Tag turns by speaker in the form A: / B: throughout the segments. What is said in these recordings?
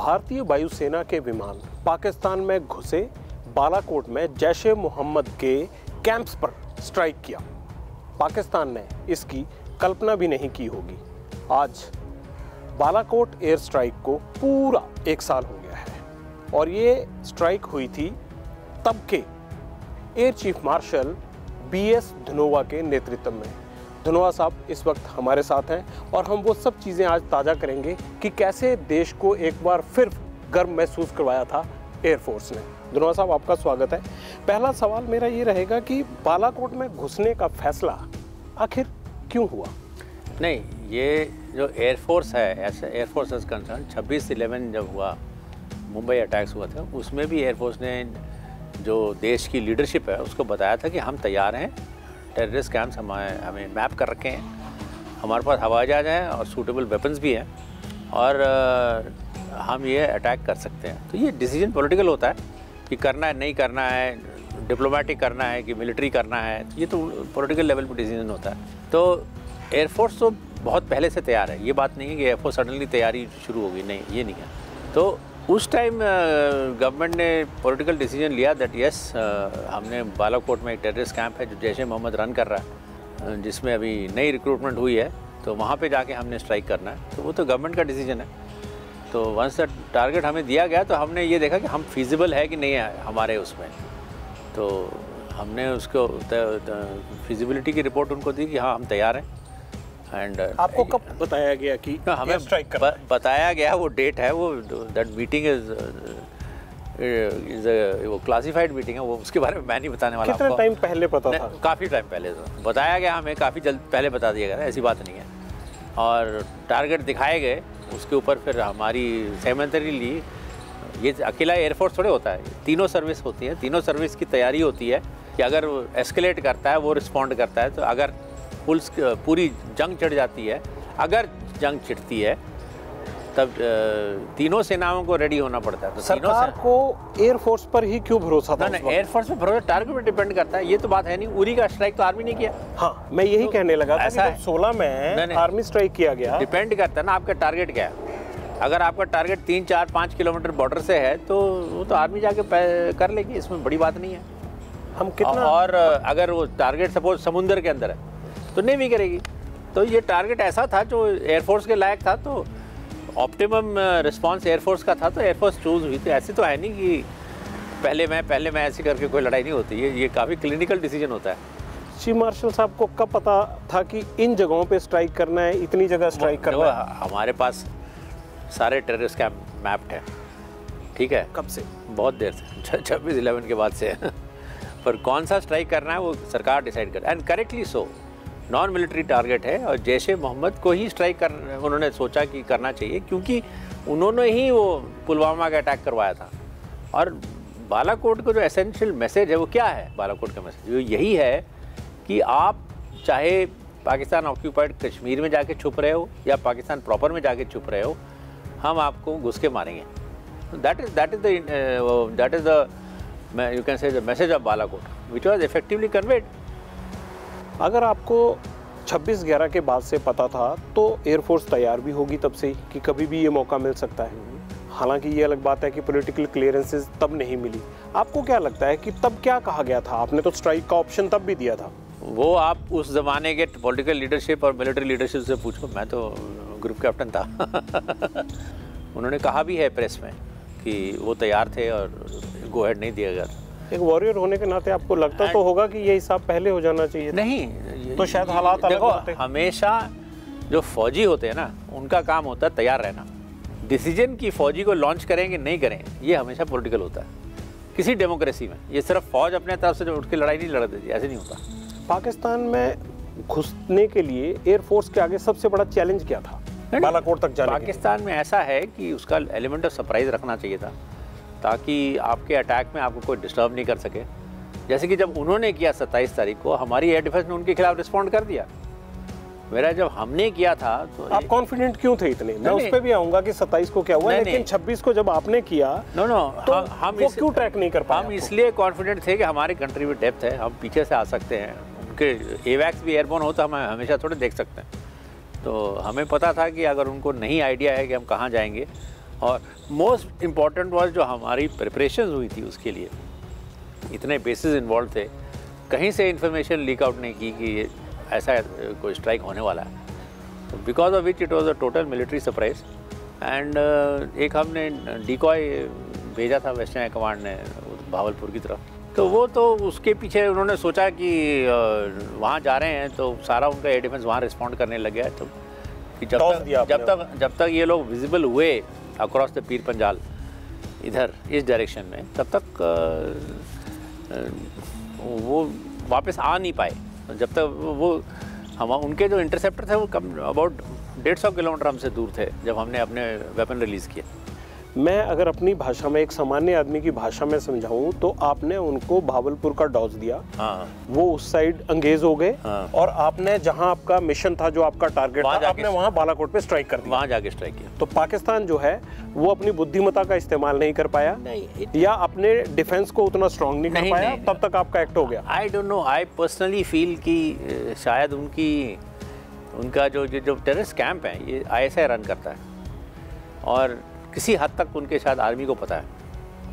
A: भारतीय वायुसेना के विमान पाकिस्तान में घुसे, बालाकोट में जैश ए मोहम्मद के कैंप्स पर स्ट्राइक किया। पाकिस्तान ने इसकी कल्पना भी नहीं की होगी। आज बालाकोट एयर स्ट्राइक को पूरा 1 साल हो गया है और ये स्ट्राइक हुई थी तब के air chief marshal BS Dhanoa के नेतृत्व में। धनोआ साहब इस वक्त हमारे साथ हैं और हम वो सब चीज़ें आज ताज़ा करेंगे कि कैसे देश को एक बार फिर गर्व महसूस करवाया था एयरफोर्स ने। धनोआ साहब, आपका स्वागत है। पहला सवाल मेरा ये रहेगा कि बालाकोट में घुसने का फैसला आखिर क्यों हुआ?
B: नहीं, ये जो एयरफोर्स है, ऐसे एयरफोर्स इज कंसर्न 26/11 जब हुआ, मुंबई अटैक्स हुआ था, उसमें भी एयरफोर्स ने जो देश की लीडरशिप है उसको बताया था कि हम तैयार हैं, टेररिस्ट कैंप्स हमें मैप कर रखे हैं, हमारे पास हवाई जहाज हैं और सूटेबल वेपन्स भी हैं और हम ये अटैक कर सकते हैं। तो ये डिसीजन पॉलिटिकल होता है कि करना है नहीं करना है, डिप्लोमेटिक करना है कि मिलिट्री करना है, ये तो पॉलिटिकल लेवल पर डिसीजन होता है। तो एयरफोर्स तो बहुत पहले से तैयार है, ये बात नहीं है कि एयरफोर्स सडनली तैयारी शुरू होगी, नहीं, ये नहीं है। तो उस टाइम गवर्नमेंट ने पॉलिटिकल डिसीजन लिया दैट यस, हमने बालाकोट में एक टेररिस्ट कैंप है जो जैश ए मोहम्मद रन कर रहा है, जिसमें अभी नई रिक्रूटमेंट हुई है, तो वहाँ पे जाके हमने स्ट्राइक करना है। तो वो तो गवर्नमेंट का डिसीजन है। तो वंस द टारगेट हमें दिया गया तो हमने ये देखा कि हम फिजिबल है कि नहीं है हमारे उसमें, तो हमने उसको फिजिबिलिटी की रिपोर्ट उनको दी कि हाँ हम तैयार हैं। एंड
A: आपको कब बताया गया कि
B: हमें स्ट्राइक बताया गया, वो डेट है, वो दैट मीटिंग इज वो क्लासिफाइड मीटिंग है, वो उसके बारे में मैं नहीं बताने वाला।
A: कितना टाइम पहले पता था?
B: काफ़ी टाइम पहले तो बताया गया, हमें काफ़ी जल्द पहले बता दिया गया, ऐसी बात नहीं है। और टारगेट दिखाए गए, उसके ऊपर फिर हमारी सहमति ली। ये अकेला एयरफोर्स थोड़े होता है, तीनों सर्विस होती है, तीनों सर्विस की तैयारी होती है कि अगर एस्केलेट करता है वो रिस्पॉन्ड करता है। तो अगर पूरी जंग छिड़ जाती है, अगर जंग छिड़ती है तब तीनों सेनाओं को रेडी होना पड़ता है। तो
A: सरकार को एयरफोर्स पर ही क्यों भरोसा था?
B: नहीं, एयरफोर्स पे भरोसा टारगेट पे डिपेंड करता है, ये तो बात है नहीं। उरी का स्ट्राइक तो आर्मी ने किया।
A: हाँ, मैं यही
B: तो
A: कहने लगा था
B: ऐसा
A: कि 16 में आर्मी स्ट्राइक किया गया।
B: डिपेंड करता है ना आपका टारगेट क्या है। अगर आपका टारगेट 3, 4, 5 किलोमीटर बॉर्डर से है तो वो तो आर्मी जाके कर लेगी, इसमें बड़ी बात नहीं है।
A: हम कितना
B: और अगर वो टारगेट सपोज समुद्र के अंदर है तो नेवी करेगी। तो ये टारगेट ऐसा था जो एयरफोर्स के लायक था, तो ऑप्टिमम रिस्पांस एयरफोर्स का था, तो एयरफोर्स चूज़ हुई। तो ऐसे तो है नहीं कि पहले मैं ऐसे करके कोई लड़ाई नहीं होती। ये काफ़ी क्लिनिकल डिसीजन होता है।
A: चीफ मार्शल साहब को कब पता था कि इन जगहों पे स्ट्राइक करना है, इतनी जगह स्ट्राइक करना है?
B: हमारे पास सारे टेररिस्ट कैंप मैप्ड है, ठीक है।
A: कब से?
B: बहुत देर से, 26/11 के बाद से। पर कौन सा स्ट्राइक करना है वो सरकार डिसाइड कर, and correctly so. Non military target है और जैश ए मोहम्मद को ही स्ट्राइक उन्होंने सोचा कि करना चाहिए, क्योंकि उन्होंने ही वो पुलवामा का अटैक करवाया था। और बालाकोट का जो एसेंशियल मैसेज है वो क्या है? बालाकोट का मैसेज यही है कि आप चाहे पाकिस्तान ऑक्यूपाइड कश्मीर में जाके छुप रहे हो या पाकिस्तान प्रॉपर में जाके छुप रहे हो, हम आपको घुस के मारेंगे। That is the you can से the message of Balakot which was effectively conveyed.
A: अगर आपको 26/11 के बाद से पता था तो एयरफोर्स तैयार भी होगी तब से ही कि कभी भी ये मौका मिल सकता है। हालांकि ये अलग बात है कि पॉलिटिकल क्लियरेंसेस तब नहीं मिली। आपको क्या लगता है कि तब क्या कहा गया था? आपने तो स्ट्राइक का ऑप्शन तब भी दिया था।
B: वो आप उस ज़माने के पॉलिटिकल लीडरशिप और मिलिट्री लीडरशिप से पूछो, मैं तो ग्रुप कैप्टन था। उन्होंने कहा भी है प्रेस में कि वो तैयार थे और गो हेड नहीं दिया गया।
A: एक वॉरियर होने के नाते आपको लगता तो होगा कि ये हिसाब पहले हो जाना चाहिए?
B: नहीं,
A: तो शायद हालात अलग होते।
B: हमेशा जो फौजी होते हैं ना, उनका काम होता है तैयार रहना। डिसीजन की फौजी को लॉन्च करेंगे नहीं करें, ये हमेशा पॉलिटिकल होता है किसी डेमोक्रेसी में। ये सिर्फ फौज अपने तरफ से उठ के लड़ाई नहीं लड़ देती, ऐसे नहीं होता।
A: पाकिस्तान में घुसने के लिए एयरफोर्स के आगे सबसे बड़ा चैलेंज क्या था बालाकोट तक जाने?
B: पाकिस्तान में ऐसा है कि उसका एलिमेंट ऑफ सरप्राइज रखना चाहिए था, ताकि आपके अटैक में आपको कोई डिस्टर्ब नहीं कर सके। जैसे कि जब उन्होंने किया 27 तारीख को, हमारी एयर डिफेंस ने उनके खिलाफ रिस्पॉन्ड कर दिया। मेरा जब हमने किया था तो
A: आप कॉन्फिडेंट क्यों थे इतने? मैं उस पर भी आऊंगा कि 27 को क्या हुआ, लेकिन 26 को जब आपने किया तो हम क्यों ट्रैक नहीं कर पाए?
B: हम इसलिए कॉन्फिडेंट थे कि हमारी कंट्री में डेप्थ है, हम पीछे से आ सकते हैं। उनके एवैक्स भी एयरबोर्न हो तो हम हमेशा थोड़े देख सकते हैं। तो हमें पता था कि अगर उनको नहीं आइडिया है कि हम कहाँ जाएंगे और मोस्ट इम्पॉर्टेंट वाज जो हमारी प्रिपरेशन हुई थी उसके लिए, इतने बेसिस इन्वॉल्व थे, कहीं से इन्फॉर्मेशन लीक आउट नहीं की कि ऐसा कोई स्ट्राइक होने वाला है। तो because of which it was a total military surprise. And एक हमने डिकॉय भेजा था वेस्टर्न हाई कमांड ने भावलपुर की तरफ, तो वो तो उसके पीछे उन्होंने सोचा कि वहाँ जा रहे हैं तो सारा उनका एयर डिफेंस वहाँ रिस्पॉन्ड करने लग गया। तो कि जब तक ये लोग विजिबल हुए अक्रॉस द पीर पंजाल इधर इस डायरेक्शन में, तब तक वो वापस आ नहीं पाए। जब तक वो हम उनके जो इंटरसेप्टर थे वो कम अबाउट 150 किलोमीटर हमसे दूर थे जब हमने अपने वेपन रिलीज़ किए।
A: मैं अगर अपनी भाषा में, एक सामान्य आदमी की भाषा में समझाऊं तो आपने उनको भावलपुर का डॉज दिया।
B: हाँ।
A: वो उस साइड अंगेज हो गए।
B: हाँ।
A: और आपने जहां आपका मिशन था, जो आपका टारगेट था, आपने वहां बालाकोट पे स्ट्राइक कर दिया।
B: वहां जाके स्ट्राइक किया।
A: तो पाकिस्तान जो है वो अपनी बुद्धिमत्ता का इस्तेमाल नहीं कर पाया, या अपने डिफेंस को उतना स्ट्रांग नहीं कर पाया, तब तक आपका एक्ट हो गया।
B: I don't know, I personally feel कि शायद उनका जो टेररिस्ट कैंप है ये ISI रन करता है, और किसी हद तक उनके शायद आर्मी को पता है,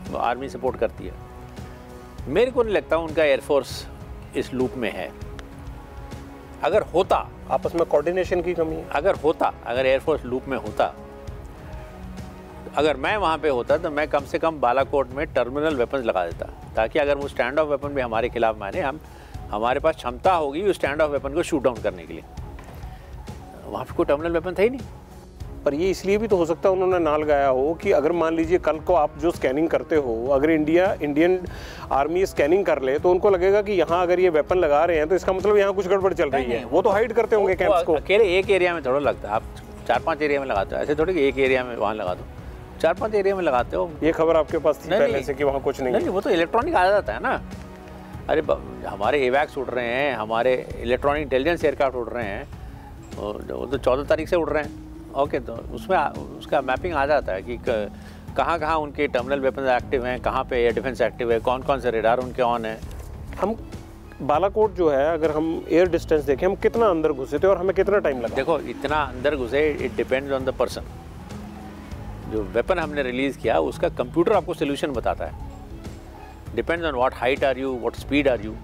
B: वो आर्मी सपोर्ट करती है। मेरे को नहीं लगता उनका एयरफोर्स इस लूप में है। अगर होता,
A: आपस में कोऑर्डिनेशन की कमी है।
B: अगर एयरफोर्स लूप में होता, अगर मैं वहाँ पे होता तो मैं कम से कम बालाकोट में टर्मिनल वेपन्स लगा देता, ताकि अगर वो स्टैंड ऑफ वेपन भी हमारे खिलाफ माने, हमारे पास क्षमता होगी उस स्टैंड ऑफ वेपन को शूट डाउन करने के लिए। वहाँ पे कोई टर्मिनल वेपन था ही नहीं।
A: पर ये इसलिए भी तो हो सकता है उन्होंने ना लगाया हो कि अगर मान लीजिए कल को आप जो स्कैनिंग करते हो, अगर इंडियन आर्मी स्कैनिंग कर ले तो उनको लगेगा कि यहाँ अगर ये वेपन लगा रहे हैं तो इसका मतलब यहाँ कुछ गड़बड़ चल रही है। वो तो हाइड करते होंगे कैंप्स को।
B: अकेले एक एरिया में थोड़ा लगता है, आप 4-5 एरिया में लगाते हो, ऐसे थोड़ी कि एक एरिया में वहाँ लगा दो, 4-5 एरिया में लगाते हो।
A: ये खबर आपके पास थी पहले से कि वहाँ कुछ नहीं?
B: वो तो इलेक्ट्रॉनिक आ जाता है ना। अरे हमारे एवैक्स उड़ रहे हैं, हमारे इलेक्ट्रॉनिक इंटेलिजेंस एयरक्राफ्ट उड़ रहे हैं, वो तो 14 तारीख से उड़ रहे हैं। ओके, तो उसमें उसका मैपिंग आ जाता है कि कहाँ कहाँ उनके टर्मिनल वेपन एक्टिव हैं, कहाँ पे एयर डिफेंस एक्टिव है, कौन कौन से रेडार उनके ऑन है।
A: हम बालाकोट जो है, अगर हम एयर डिस्टेंस देखें, हम कितना अंदर घुसे थे और हमें कितना टाइम लगा?
B: देखो, इतना अंदर घुसे, it depends on the person. जो वेपन हमने रिलीज़ किया उसका कंप्यूटर आपको सोल्यूशन बताता है। Depends on what height are you, what speed are you,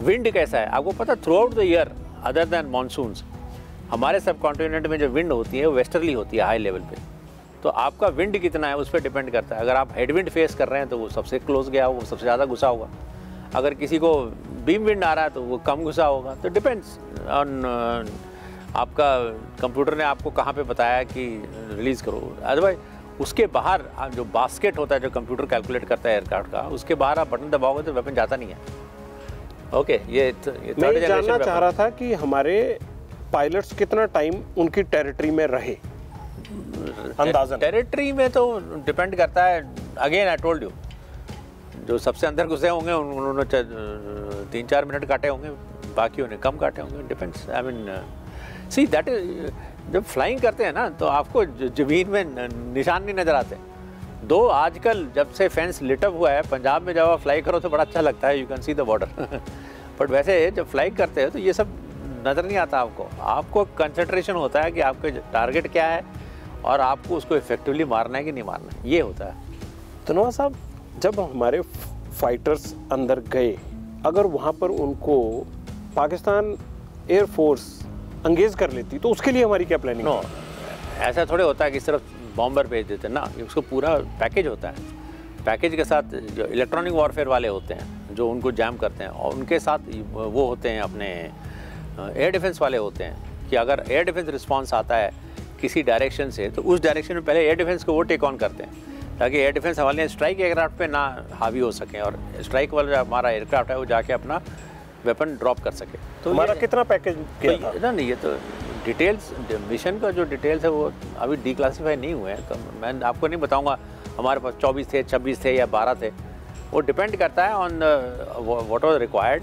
B: wind कैसा है आपको पता। Throughout the year other than monsoons, हमारे सब कॉन्टिनेंट में जो विंड होती है वो वेस्टर्ली होती है हाई लेवल पे। तो आपका विंड कितना है उस पर डिपेंड करता है। अगर आप हेडविंड फेस कर रहे हैं तो वो सबसे क्लोज गया, वो सबसे ज़्यादा घुसा होगा। अगर किसी को बीम विंड आ रहा है तो वो कम घुसा होगा। तो डिपेंड्स ऑन आपका कंप्यूटर ने आपको कहाँ पे बताया कि रिलीज़ करो। अदरवाइज उसके बाहर जो बास्केट होता है जो कंप्यूटर कैलकुलेट करता है एयरक्राफ्ट का, उसके बाहर आप बटन दबाओगे तो वेपन जाता नहीं है। ओके, ये
A: मैं जानना चाह रहा था कि हमारे पायलट्स कितना टाइम उनकी टेरिटरी में रहे अंदाज़न?
B: टेरिटरी में तो डिपेंड करता है। अगेन आई टोल्ड यू, जो सबसे अंदर घुसे होंगे उन्होंने 3-4 मिनट काटे होंगे, बाकी उन्हें कम काटे होंगे। Depends, I mean see that is, जब फ्लाइंग करते हैं ना तो आपको ज़मीन में निशान नहीं नज़र आते। दो आजकल जब से फेंस लिटअप हुआ है पंजाब में, जब आप फ्लाई करो तो बड़ा अच्छा लगता है, you can see the border. But वैसे जब फ्लाई करते हैं तो ये सब नज़र नहीं आता आपको कंसंट्रेशन होता है कि आपका टारगेट क्या है और आपको उसको इफेक्टिवली मारना है कि नहीं मारना है, ये होता है।
A: धनोआ साहब, जब हमारे फाइटर्स अंदर गए, अगर वहाँ पर उनको पाकिस्तान एयरफोर्स अंगेज कर लेती तो उसके लिए हमारी क्या प्लानिंग?
B: नो, ऐसा थोड़े होता है कि सिर्फ बॉम्बर भेज देते ना, उसको पूरा पैकेज होता है। पैकेज के साथ जो इलेक्ट्रॉनिक वॉरफेयर वाले होते हैं जो उनको जैम करते हैं, और उनके साथ वो होते हैं अपने एयर डिफेंस वाले होते हैं कि अगर एयर डिफेंस रिस्पांस आता है किसी डायरेक्शन से तो उस डायरेक्शन में पहले एयर डिफेंस को वो टेक ऑन करते हैं, ताकि एयर डिफेंस हमारे स्ट्राइक एयरक्राफ्ट पे ना हावी हो सकें, और स्ट्राइक वाला जो हमारा एयरक्राफ्ट है वो जाके अपना वेपन ड्रॉप कर सके। तो
A: हमारा कितना पैकेज किया था?
B: नहीं, ये तो डिटेल्स, मिशन का जो डिटेल्स है वो अभी डिक्लासीफाई नहीं हुए हैं, तो मैं आपको नहीं बताऊँगा हमारे पास 24 थे, 26 थे या 12 थे। वो डिपेंड करता है on what was required.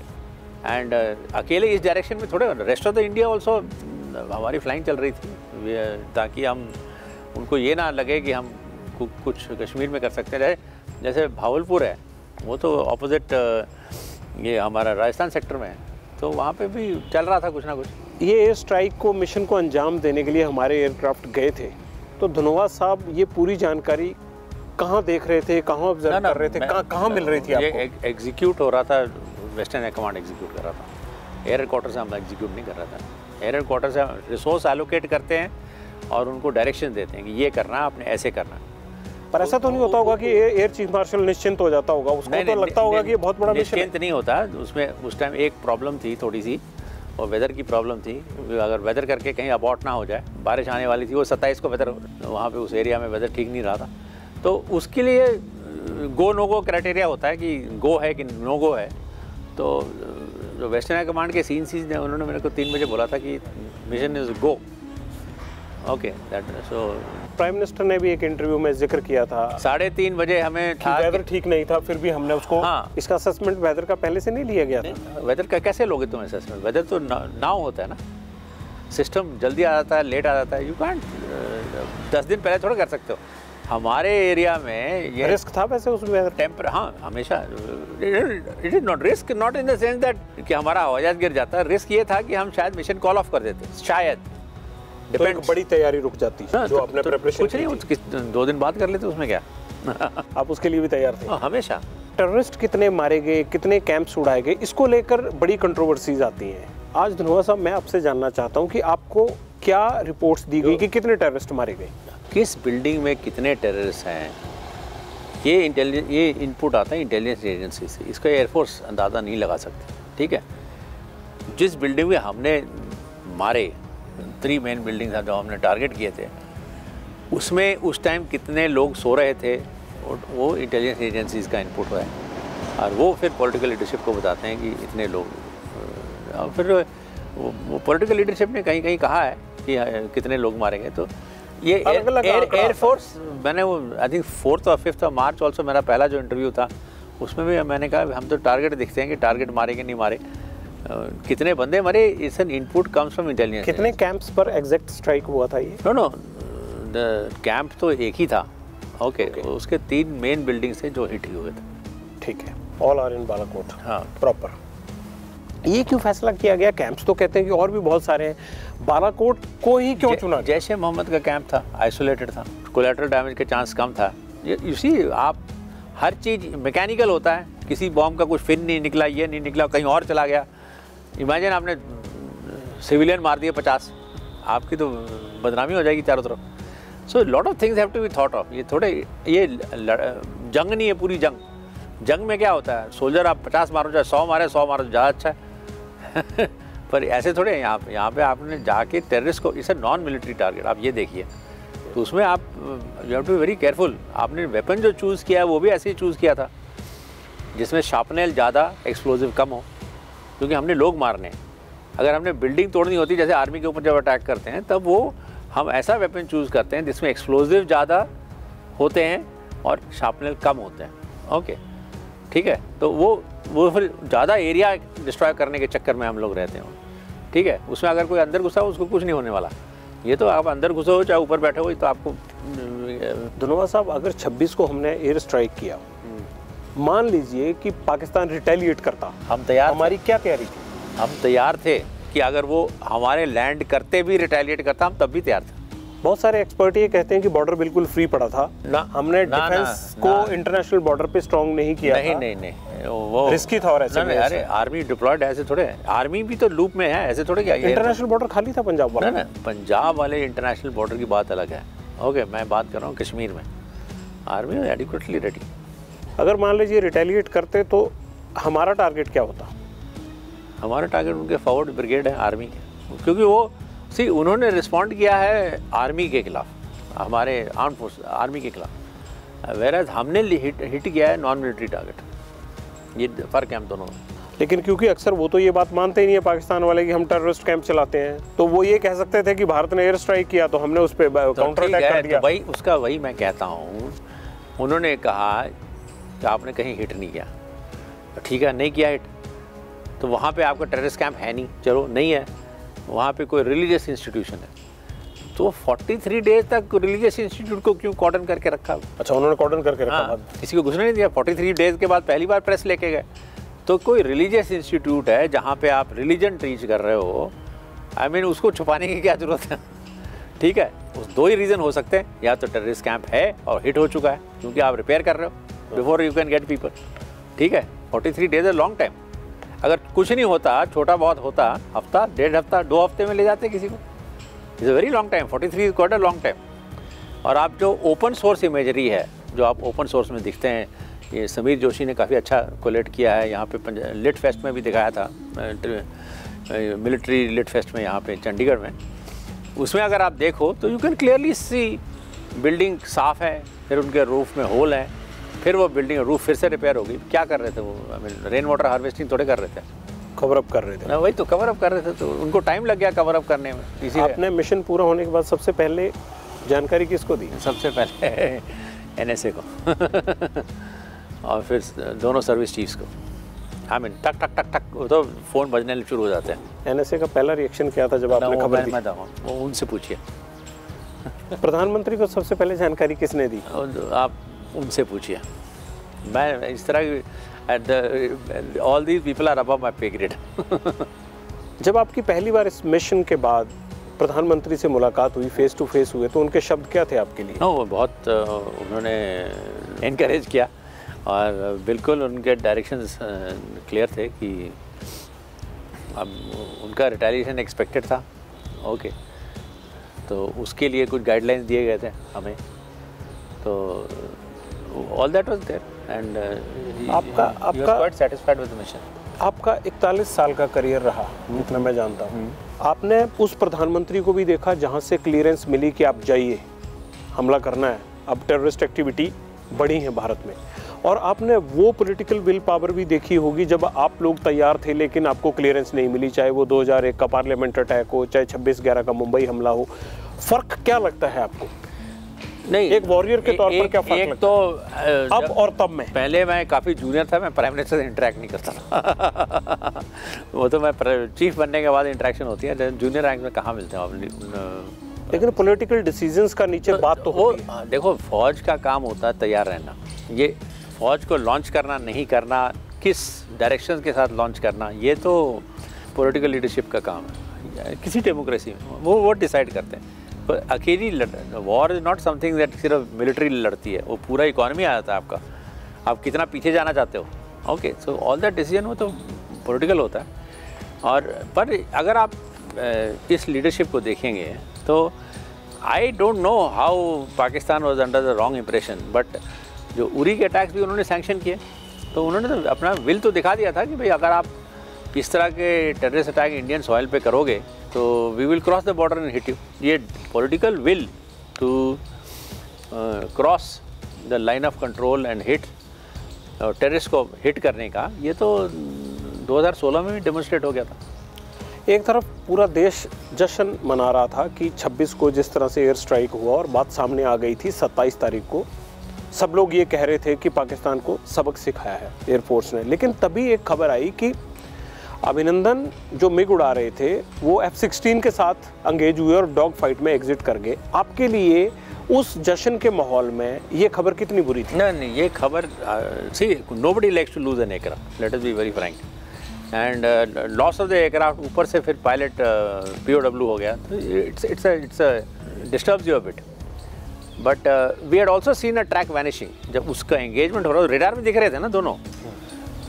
B: And अकेले इस डायरेक्शन में थोड़े, rest of the India also हमारी फ्लाइंग चल रही थी, ताकि हम उनको ये ना लगे कि हम कुछ कश्मीर में कर सकते हैं। जैसे भावलपुर है वो तो ऑपोजिट ये हमारा राजस्थान सेक्टर में है, तो वहाँ पे भी चल रहा था कुछ ना कुछ।
A: ये एयर स्ट्राइक को, मिशन को अंजाम देने के लिए हमारे एयरक्राफ्ट गए थे, तो धनोआ साहब ये पूरी जानकारी कहाँ देख रहे थे, कहाँ ऑब्जर्व कर रहे थे, कहाँ मिल रही थी आपको?
B: ये एग्जीक्यूट हो रहा था, वेस्टर्न एयर कमांड एग्जीक्यूट कर रहा था। एयर हेडक्वार्टर से हम एग्जीक्यूट नहीं कर रहा था। एयर हेडक्वार्टर से रिसोर्स एलोकेट करते हैं और उनको डायरेक्शन देते हैं कि ये करना है, आपने ऐसे करना है।
A: पर ऐसा तो नहीं होता होगा कि एयर चीफ मार्शल निश्चिंत हो जाता होगा, उसको तो लगता होगा कि ये बहुत बड़ा मिशन है।
B: निश्चिंत नहीं होता, उसमें उस टाइम एक प्रॉब्लम थी थोड़ी सी, और वेदर की प्रॉब्लम थी। अगर वेदर करके कहीं अबॉर्ट ना हो जाए, बारिश आने वाली थी, वो 27 को वेदर वहाँ पे उस एरिया में वेदर ठीक नहीं रहा था, तो उसके लिए गो नो गो क्राइटेरिया होता है कि गो है कि नो गो है। तो जो वेस्टर्न एयर कमांड के सीन ने उन्होंने मेरे को 3 बजे बोला था कि mission is go. Okay, that so
A: prime minister ने भी एक इंटरव्यू में जिक्र किया था
B: 3:30 बजे हमें था
A: वेदर ठीक नहीं था, फिर भी हमने उसको इसका असेसमेंट वेदर का पहले से नहीं लिया गया था।
B: वेदर का कैसे लोगे तुम असेसमेंट? वेदर तो नाउ होता है ना, सिस्टम जल्दी आ जाता है, लेट आ जाता है, यू कांट 10 दिन पहले थोड़ा कर सकते हो। हमारे एरिया में ये
A: रिस्क था वैसे उस वेदर
B: टेम्पर, हाँ हमेशा it is not risk, not in the sense that कि हमारा हवाई जहाज गिर जाता है। रिस्क ये था कि हम शायद मिशन कॉल ऑफ कर देते, शायद
A: तो एक बड़ी तैयारी रुक जाती है जो आपने प्रिपरेशन
B: कुछ नहीं, 2 दिन बाद कर लेते उसमें क्या
A: आप उसके लिए भी तैयार थे?
B: हमेशा।
A: टेररिस्ट कितने मारे गए, कितने कैंप्स उड़ाए गए, इसको लेकर बड़ी कंट्रोवर्सीज आती हैं। आज धनोआ साहब मैं आपसे जानना चाहता हूं कि आपको क्या रिपोर्ट्स दी गई कि कितने टेररिस्ट मारे गए,
B: किस बिल्डिंग में कितने टेररिस्ट हैं, ये इनपुट आता है इंटेलिजेंस एजेंसी से। इसका एयरफोर्स अंदाज़ा नहीं लगा सकती, ठीक है। जिस बिल्डिंग में हमने मारे, 3 मेन बिल्डिंग था जो हमने टारगेट किए थे, उसमें उस टाइम कितने लोग सो रहे थे, वो इंटेलिजेंस एजेंसीज़ का इनपुट है, और वो फिर पॉलिटिकल लीडरशिप को बताते हैं कि इतने लोग। और फिर वो पॉलिटिकल लीडरशिप ने कहीं कहीं कहा है कि कितने लोग मारे गए। तो ये एयरफोर्स, मैंने वो आई थिंक 4th और 5th मार्च ऑल्सो मेरा पहला जो इंटरव्यू था, उसमें भी मैंने कहा हम तो टारगेट दिखते हैं कि टारगेट मारे कि नहीं मारे, कितने बंदे मरे, it's an input comes from intelligence.
A: कितने कैंप्स पर एग्जैक्ट स्ट्राइक हुआ था ये?
B: नो द कैंप तो एक ही था, ओके। उसके 3 मेन बिल्डिंग्स थे जो हिट हुए थे,
A: ठीक है। ऑल आर इन बालाकोट,
B: हाँ
A: प्रॉपर। ये क्यों फैसला किया गया? कैंप्स तो कहते हैं कि और भी बहुत सारे हैं, बालाकोट को ही क्यों चुना?
B: जैशे मोहम्मद का कैंप था, आइसोलेटेड था, कोलैटरल डैमेज का चांस कम था। यू सी, आप हर चीज़ मैकेनिकल होता है, किसी बॉम्ब का कुछ फिन नहीं निकला, ये नहीं निकला, कहीं और चला गया। इमेजिन आपने सिविलियन मार दिए 50, आपकी तो बदनामी हो जाएगी चारों तरफ। So lot of things have to be thought of. ये थोड़े, ये जंग नहीं है पूरी जंग में क्या होता है, सोल्जर आप 50 मारो चाहे 100 मारे, 100 मारो ज़्यादा अच्छा है पर ऐसे थोड़े यहाँ पे आपने जाके टेररिस्ट को, it's a non military target, आप ये देखिए, तो उसमें आप you have to be very careful. आपने वेपन जो चूज़ किया है वो भी ऐसे ही चूज़ किया था जिसमें शार्पनेल ज़्यादा, एक्सप्लोजिव कम हो, क्योंकि हमने लोग मारने हैं। अगर हमने बिल्डिंग तोड़नी होती, जैसे आर्मी के ऊपर जब अटैक करते हैं, तब वो हम ऐसा वेपन चूज़ करते हैं जिसमें एक्सप्लोजिव ज़्यादा होते हैं और शार्पनेल कम होते हैं, ओके, ठीक है। तो वो फिर ज़्यादा एरिया डिस्ट्रॉय करने के चक्कर में हम लोग रहते हैं, ठीक है। उसमें अगर कोई अंदर घुसा हो उसको कुछ नहीं होने वाला। ये तो आप अंदर घुसे हो चाहे ऊपर बैठे हो, तो आपको।
A: धनोआ साहब, अगर 26 को हमने एयर स्ट्राइक किया, मान लीजिए कि पाकिस्तान रिटेलिएट करता,
B: हम तैयार,
A: हमारी क्या तैयारी थी?
B: हम तैयार थे कि अगर वो हमारे लैंड करते भी रिटेलिएट करता, हम तब भी तैयार थे।
A: बहुत सारे एक्सपर्ट ये कहते हैं कि बॉर्डर बिल्कुल फ्री पड़ा था ना, हमने डिफेंस को इंटरनेशनल बॉर्डर पे स्ट्रांग नहीं किया था।
B: नहीं, वो
A: रिस्की था। और ऐसे में
B: अरे आर्मी डिप्लॉयड है, ऐसे थोड़े, आर्मी भी तो लूप में है, ऐसे थोड़े क्या।
A: इंटरनेशनल बॉर्डर खाली था पंजाब वाला।
B: ना, पंजाब वाले इंटरनेशनल बॉर्डर की बात अलग है, ओके। मैं बात कर रहा हूँ कश्मीर में, आर्मी एडिक्वेटली रेडी।
A: अगर मान लीजिए रिटेलिएट करते तो हमारा टारगेट क्या होता?
B: हमारा टारगेट उनके फॉरवर्ड ब्रिगेड है आर्मी के, क्योंकि वो उन्होंने रिस्पॉन्ड किया है आर्मी के खिलाफ, हमारे आर्म फोर्स आर्मी के खिलाफ, वेराज हमने हिट किया है नॉन मिलिट्री टारगेट। ये फ़र्क है हम दोनों में।
A: लेकिन क्योंकि अक्सर वो तो ये बात मानते ही नहीं है पाकिस्तान वाले कि हम टेररिस्ट कैंप चलाते हैं, तो वो ये कह सकते थे कि भारत ने एयर स्ट्राइक किया तो हमने उस पर काउंटर अटैक कर दिया।
B: तो वही मैं कहता हूँ, उन्होंने कहा कि आपने कहीं हिट नहीं किया, ठीक है, नहीं किया हिट, तो वहाँ पे आपका टेररिस्ट कैंप है नहीं, चलो नहीं है, वहाँ पे कोई रिलीजियस इंस्टीट्यूशन है, तो 43 डेज तक रिलीजियस इंस्टीट्यूट को क्यों कॉर्डन करके रखा?
A: अच्छा, उन्होंने कॉर्डन करके रखा।
B: हाँ, किसी को घुसने नहीं दिया। 43 डेज के बाद पहली बार प्रेस लेके गए। तो कोई रिलीजियस इंस्टीट्यूट है जहाँ पे आप रिलीजन टीच कर रहे हो, आई मीन उसको छुपाने की क्या ज़रूरत है, ठीक है, उस दो ही रीज़न हो सकते हैं, या तो टेररिस्ट कैंप है और हिट हो चुका है क्योंकि आप रिपेयर कर रहे हो before you can get people. ठीक है, 43 डेज है लॉन्ग टाइम। अगर कुछ नहीं होता, छोटा बहुत होता, हफ्ता, 1.5 हफ्ता, 2 हफ्ते में ले जाते किसी को। Is a very long time, 43 is quite a long time. और आप जो ओपन सोर्स इमेजरी है, जो आप ओपन सोर्स में दिखते हैं, ये समीर जोशी ने काफ़ी अच्छा कोलेट किया है। यहाँ पे लिट फेस्ट में भी दिखाया था, मिलिट्री लिट फेस्ट में यहाँ पे चंडीगढ़ में। उसमें अगर आप देखो तो you can clearly see building साफ़ है, फिर उनके रूफ में होल है, फिर वो बिल्डिंग रूफ फिर से रिपेयर हो गई। क्या कर रहे थे वो? I mean rain water harvesting थोड़े कर रहे थे,
A: कवर अप कर रहे थे
B: ना, वही तो कवर अप कर रहे थे, तो उनको टाइम लग गया कवर अप करने में। इसी
A: आपने मिशन पूरा होने के बाद सबसे पहले जानकारी किसको दी?
B: सबसे पहले NSA को और फिर दोनों सर्विस चीफ्स को। आई मीन टक टक टक टक वो तो फ़ोन बजने शुरू हो जाते हैं।
A: NSA का पहला रिएक्शन क्या था जब आपने खबर दी?
B: वो उनसे पूछिए।
A: प्रधानमंत्री को सबसे पहले जानकारी किसने दी?
B: आप उनसे पूछिए। मैं इस तरह all these people are above my pay grade.
A: जब आपकी पहली बार इस मिशन के बाद प्रधानमंत्री से मुलाकात हुई, फेस टू फेस हुए, तो उनके शब्द क्या थे आपके लिए?
B: वो बहुत उन्होंने इनकरेज किया और बिल्कुल उनके डायरेक्शंस क्लियर थे कि अब उनका रिटेलिएशन एक्सपेक्टेड था। ओके, तो उसके लिए कुछ गाइडलाइंस दिए गए थे हमें, तो all that was there and
A: आपका
B: quite satisfied with the mission.
A: आपका 41 साल का करियर रहा, जितना मैं जानता हूँ। आपने उस प्रधानमंत्री को भी देखा जहाँ से क्लियरेंस मिली कि आप जाइए, हमला करना है, अब टेररिस्ट एक्टिविटी बढ़ी है भारत में, और आपने वो पॉलिटिकल विल पावर भी देखी होगी जब आप लोग तैयार थे लेकिन आपको क्लियरेंस नहीं मिली, चाहे वो 2001 का पार्लियामेंट अटैक हो, चाहे 26/11 का मुंबई हमला हो। फ़र्क क्या लगता है आपको?
B: नहीं,
A: एक वॉरियर के तौर पर क्या फर्क लगता है अब और तब में?
B: पहले मैं काफ़ी जूनियर था, मैं प्राइम मिनिस्टर से इंटरेक्ट नहीं करता था। वो तो मैं चीफ बनने के बाद इंटरेक्शन होती है, जूनियर रैंक में कहाँ मिलते हैं।
A: लेकिन पॉलिटिकल डिसीजंस का नीचे बात तो होती है।
B: देखो, फौज का काम होता है तैयार रहना। ये फौज को लॉन्च करना नहीं करना, किस डायरेक्शन के साथ लॉन्च करना, ये तो पॉलिटिकल लीडरशिप का काम है किसी डेमोक्रेसी में, वो डिसाइड करते हैं। पर अकेली war is not something that सिर्फ मिलिट्री लड़ती है, वो पूरा इकॉनमी आ जाता है आपका, आप कितना पीछे जाना चाहते हो। Okay, so all that decision वो तो पॉलिटिकल होता है। और पर अगर आप इस लीडरशिप को देखेंगे तो I don't know how Pakistan was under the wrong impression, but जो उरी के अटैक्स भी उन्होंने सैंक्शन किए, तो उन्होंने तो अपना विल तो दिखा दिया था कि भाई अगर आप इस तरह के टेररिस्ट अटैक इंडियन सॉइल पे करोगे तो we will cross the border and hit you. ये political will to cross the line of control and hit terrorist को हिट करने का, ये तो 2016 में भी डेमोन्स्ट्रेट हो गया था।
A: एक तरफ पूरा देश जश्न मना रहा था कि 26 को जिस तरह से एयर स्ट्राइक हुआ और बात सामने आ गई थी 27 तारीख को, सब लोग ये कह रहे थे कि पाकिस्तान को सबक सिखाया है एयरफोर्स ने। लेकिन तभी एक खबर आई कि अभिनंदन जो मिग उड़ा रहे थे वो F-16 के साथ अंगेज हुए और डॉग फाइट में एग्जिट कर गए। आपके लिए उस जश्न के माहौल में ये खबर कितनी बुरी थी?
B: नहीं, ये खबर see nobody likes to lose an aircraft, let us be very frank, and loss of the aircraft, ऊपर से फिर पायलट POW हो गया, तो it's disturbs you a bit. But we had also seen a track vanishing. जब उसका engagement हो रहा, रेडार में दिख रहे थे ना दोनों,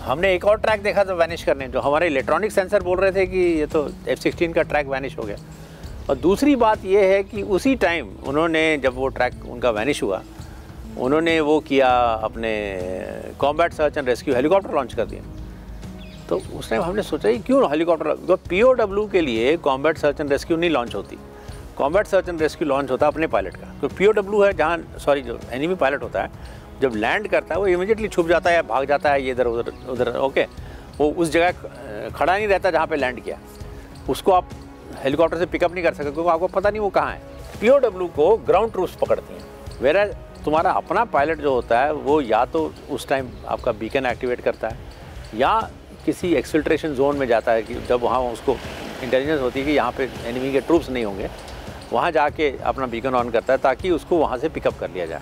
B: हमने एक और ट्रैक देखा था वैनिश करने, जो हमारे इलेक्ट्रॉनिक सेंसर बोल रहे थे कि ये तो F-16 का ट्रैक वैनिश हो गया। और दूसरी बात ये है कि उसी टाइम उन्होंने, जब वो ट्रैक उनका वैनिश हुआ, उन्होंने वो किया, अपने combat search and rescue helicopter launch कर दिया। तो उस टाइम हमने सोचा ही क्यों हेलीकॉप्टर, POW के लिए कॉम्बैट सर्च एंड रेस्क्यू नहीं लॉन्च होती। Combat search and rescue launch होता है अपने पायलट का। तो POW है जहाँ, सॉरी, जो एनिमी पायलट होता है, जब लैंड करता है वो इमीडिएटली छुप जाता है या भाग जाता है, ये इधर उधर। ओके, वो उस जगह खड़ा नहीं रहता जहाँ पे लैंड किया, उसको आप हेलीकॉप्टर से पिकअप नहीं कर सकते क्योंकि आपको पता नहीं वो कहाँ है। POW को ग्राउंड ट्रूप्स पकड़ती हैं, वेरा तुम्हारा अपना पायलट जो होता है वो या तो उस टाइम आपका बीकन एक्टिवेट करता है या किसी एक्सफिल्ट्रेशन जोन में जाता है कि जब वहाँ उसको इंटेलिजेंस होती है कि यहाँ पे एनिमी के ट्रूप्स नहीं होंगे, वहाँ जाके अपना बीकन ऑन करता है ताकि उसको वहाँ से पिकअप कर लिया जाए।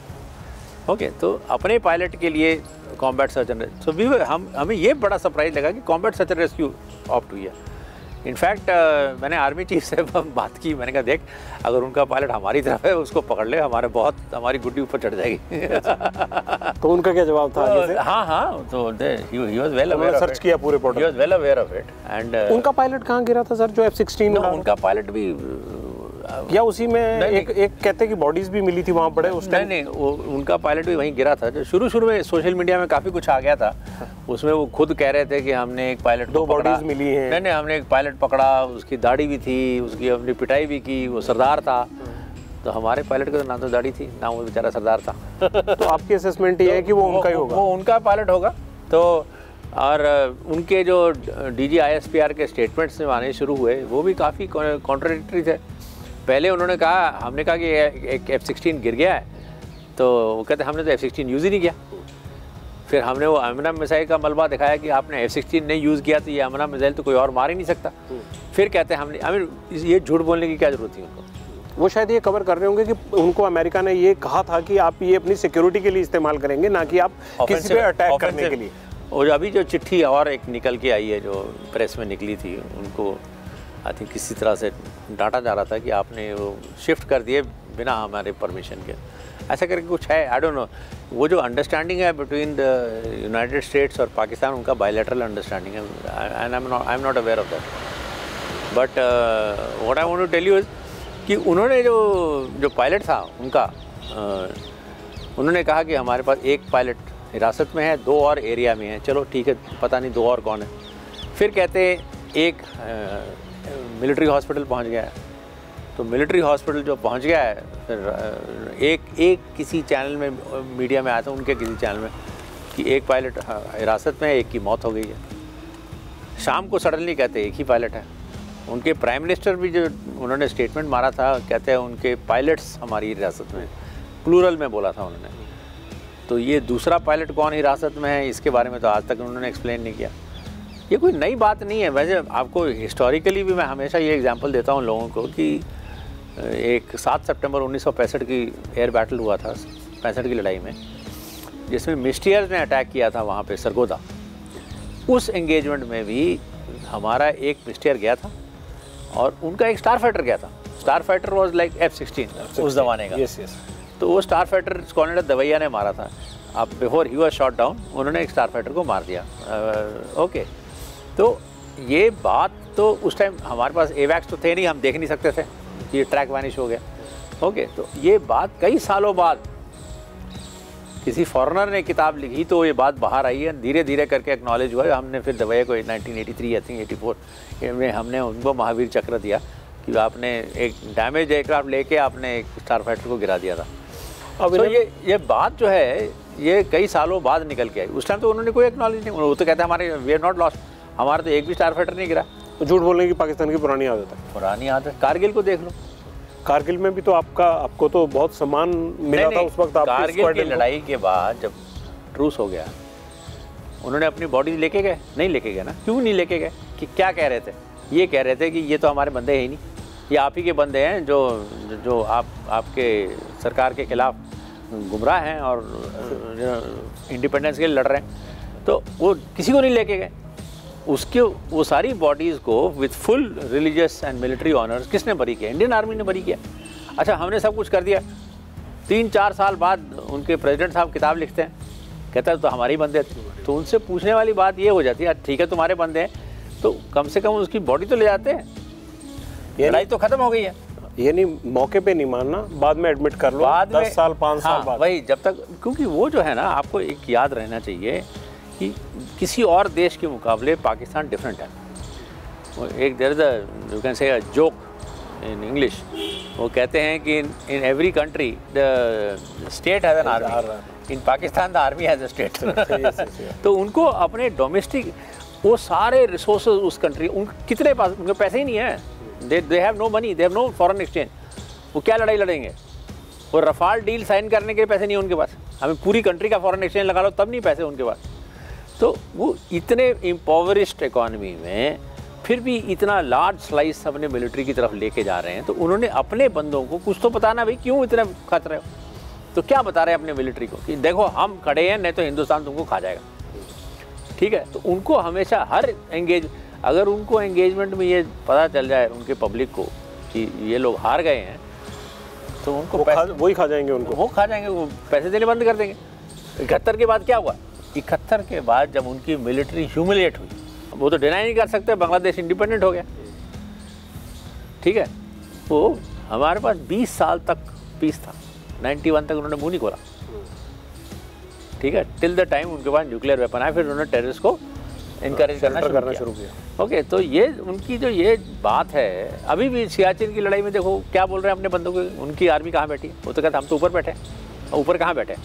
B: ओके, तो अपने पायलट के लिए कॉम्बैट सर्च एंड रेस्क्यू, हमें ये बड़ा सरप्राइज लगा कि combat search and rescue opt हुई है। इनफैक्ट मैंने आर्मी चीफ से बात की, मैंने कहा देख अगर उनका पायलट हमारी तरफ है उसको पकड़ ले, हमारी गुड्डी ऊपर चढ़ जाएगी।
A: तो उनका क्या जवाब था आगे से?
B: हाँ, तो he was well aware of it.
A: Search किया पूरे portal.
B: He was well aware of it. And
A: उनका पायलट कहाँ गिरा था सर, जो F-16?
B: उनका पायलट भी
A: या उसी में एक कहते हैं कि बॉडीज भी मिली थी वहाँ पड़े उस टाइम?
B: नहीं, उनका पायलट भी वहीं गिरा था। जो शुरू में सोशल मीडिया में काफ़ी कुछ आ गया था, उसमें वो खुद कह रहे थे कि हमने एक पायलट को पकड़ा,
A: 2 बॉडीज मिली हैं।
B: नहीं, हमने एक पायलट पकड़ा, उसकी दाढ़ी भी थी, उसकी हमने पिटाई भी की, वो सरदार था। तो हमारे पायलट का ना तो दाढ़ी थी ना वो बेचारा सरदार था।
A: तो आपकी असेसमेंट ये है कि वो उनका ही होगा?
B: वो उनका पायलट होगा। तो और उनके जो DG ISPR के स्टेटमेंट्स आने शुरू हुए वो भी काफ़ी कॉन्ट्राडिक्टरी थे। पहले उन्होंने कहा, हमने कहा कि एक F-16 गिर गया है, तो वो कहते हमने तो F-16 यूज़ ही नहीं किया। फिर हमने वो एमनम मिसाइल का मलबा दिखाया कि आपने F-16 नहीं यूज़ किया तो ये एमनम मिसाइल तो कोई और मार ही नहीं सकता। फिर कहते हैं हमने, ये झूठ बोलने की क्या ज़रूरत थी उनको?
A: वो शायद ये कवर कर रहे होंगे कि उनको अमेरिका ने ये कहा था कि आप ये अपनी सिक्योरिटी के लिए इस्तेमाल करेंगे, ना कि आप किसी पे अटैक करने के लिए।
B: और अभी जो चिट्ठी और एक निकल के आई है जो प्रेस में निकली थी, उनको आई थिंक किसी तरह से डांटा जा रहा था कि आपने वो शिफ्ट कर दिए बिना हमारे परमिशन के, ऐसा करके कुछ है, आई डोंट नो। वो जो अंडरस्टैंडिंग है बिटवीन द यूनाइटेड स्टेट्स और पाकिस्तान, उनका बायलैटरल अंडरस्टैंडिंग है, and I am not aware of that. But what I want to tell you is कि उन्होंने जो पायलट था उनका, उन्होंने कहा कि हमारे पास एक पायलट हिरासत में है, 2 और एरिया में है। चलो ठीक है, पता नहीं 2 और कौन है। फिर कहते एक मिलिट्री हॉस्पिटल पहुंच गया है। तो मिलिट्री हॉस्पिटल जो पहुंच गया है, फिर एक किसी चैनल में मीडिया में आया था, उनके किसी चैनल में, कि एक पायलट हिरासत में है, एक की मौत हो गई है। शाम को सडनली कहते एक ही पायलट है। उनके प्राइम मिनिस्टर भी जो उन्होंने स्टेटमेंट मारा था, कहते हैं उनके पायलट्स हमारी हिरासत में, प्लूरल में बोला था उन्होंने। तो ये दूसरा पायलट कौन हिरासत में है, इसके बारे में तो आज तक उन्होंने एक्सप्लेन नहीं किया। ये कोई नई बात नहीं है। वैसे आपको हिस्टोरिकली भी मैं हमेशा ये एग्जांपल देता हूँ लोगों को कि एक 7 सितंबर 1965 की एयर बैटल हुआ था, 65 की लड़ाई में, जिसमें मिस्टियर्स ने अटैक किया था वहाँ पे सरगोदा। उस एंगेजमेंट में भी हमारा एक मिस्टियर गया था और उनका एक स्टार फाइटर गया था। Star fighter was like F-16 उस ज़माने का।
A: yes, yes.
B: तो वो स्टार फाइटर कॉर्नेडर दवैया ने मारा था। अब before he was shot down, उन्होंने एक स्टार फाइटर को मार दिया। ओके, तो ये बात तो उस टाइम हमारे पास एवैक्स तो थे नहीं, हम देख नहीं सकते थे, ये ट्रैक वैनिश हो गया। ओके, तो ये बात कई सालों बाद किसी फॉरेनर ने किताब लिखी तो ये बात बाहर आई है, धीरे धीरे करके एक्नॉलेज हुआ। हमने फिर दवैया को 1983 आई थिंक 84 में हमने उनको महावीर चक्र दिया कि आपने एक डैमेज एयरक्राफ्ट लेके आपने एक स्टार फाइटर को गिरा दिया था। अब तो ये बात जो है ये कई सालों बाद निकल के आई। उस टाइम तो उन्होंने कोई एक्नॉलेज नहीं, वो तो कहते हैं हमारे वी आर नॉट लॉस्ट, हमारा तो एक भी स्टार फाइटर नहीं गिरा।
A: तो झूठ बोलने की पाकिस्तान की पुरानी आदत है।
B: पुरानी आदत, कारगिल को देख लो।
A: कारगिल में भी तो आपको तो बहुत सम्मान मिला था उस वक्त।
B: कारगिल की लड़ाई के बाद जब ट्रूस हो गया, उन्होंने अपनी बॉडी लेके गए? नहीं लेके गए ना। क्यों नहीं लेके गए? कि क्या कह रहे थे? ये कह रहे थे कि ये तो हमारे बंदे हैं ही नहीं, ये आप ही के बंदे हैं जो आपके सरकार के खिलाफ गुमराह हैं और इंडिपेंडेंस के लिए लड़ रहे हैं। तो वो किसी को नहीं लेके गए। उसके वो सारी बॉडीज़ को with full religious and military honours किसने बरी किया? इंडियन आर्मी ने बरी किया। अच्छा, हमने सब कुछ कर दिया। 3-4 साल बाद उनके प्रेसिडेंट साहब किताब लिखते हैं, कहता है तो हमारे बंदे थे। तो उनसे पूछने वाली बात ये हो जाती है, ठीक है तुम्हारे बंदे हैं तो कम से कम उसकी बॉडी तो ले जाते हैं। लड़ाई तो खत्म हो गई है।
A: ये नहीं मौके पे नहीं मानना, बाद में एडमिट कर लो, बाद 10 साल 5 साल बाद।
B: वही जब तक, क्योंकि वो जो है ना, आपको एक याद रहना चाहिए कि किसी और देश के मुकाबले पाकिस्तान डिफरेंट है। एक there is a you can say a joke in English, वो कहते हैं कि in every country the state has an army, in Pakistan the army has a state. तो उनको अपने डोमेस्टिक वो सारे रिसोर्सेज उस कंट्री, कितने पास उनके पैसे ही नहीं है, they have no money, they have no foreign exchange. वो क्या लड़ाई लड़ेंगे? वो रफाल डील साइन करने के पैसे नहीं है उनके पास। हमें पूरी कंट्री का फॉरेन एक्सचेंज लगा लो तब नहीं पैसे उनके पास। तो वो इतने इम्पोवरिश्ड इकॉनमी में फिर भी इतना लार्ज स्लाइस अपने मिलिट्री की तरफ लेके जा रहे हैं। तो उन्होंने अपने बंदों को कुछ तो बताना, भाई क्यों इतने खतरे हो? तो क्या बता रहे हैं अपने मिलिट्री को कि देखो हम खड़े हैं, नहीं तो हिंदुस्तान तुमको खा जाएगा। ठीक है, तो उनको हमेशा हर एंगेज, अगर उनको एंगेजमेंट में ये पता चल जाए उनके पब्लिक को कि ये लोग हार गए हैं, तो उनको
A: वही खा जाएंगे, उनको
B: वो खा जाएंगे, वो पैसे देने बंद कर देंगे। 71 के बाद क्या हुआ? 71 के बाद जब उनकी मिलिट्री ह्यूमिलिएट हुई, वो तो डिनाई नहीं कर सकते, बांग्लादेश इंडिपेंडेंट हो गया, ठीक है। वो हमारे पास 20 साल तक पीस था, 91 तक उन्होंने मुंह नहीं खोला, ठीक है, टिल द टाइम उनके पास न्यूक्लियर वेपन आया, फिर उन्होंने टेररिस्ट को इनकरेज करना शुरू किया। ओके, तो ये उनकी जो ये बात है, अभी भी सियाचिन की लड़ाई में देखो क्या बोल रहे हैं अपने बंदों को, उनकी आर्मी कहाँ बैठी है? वो तो कहते हम तो ऊपर बैठे हैं। ऊपर कहाँ बैठे?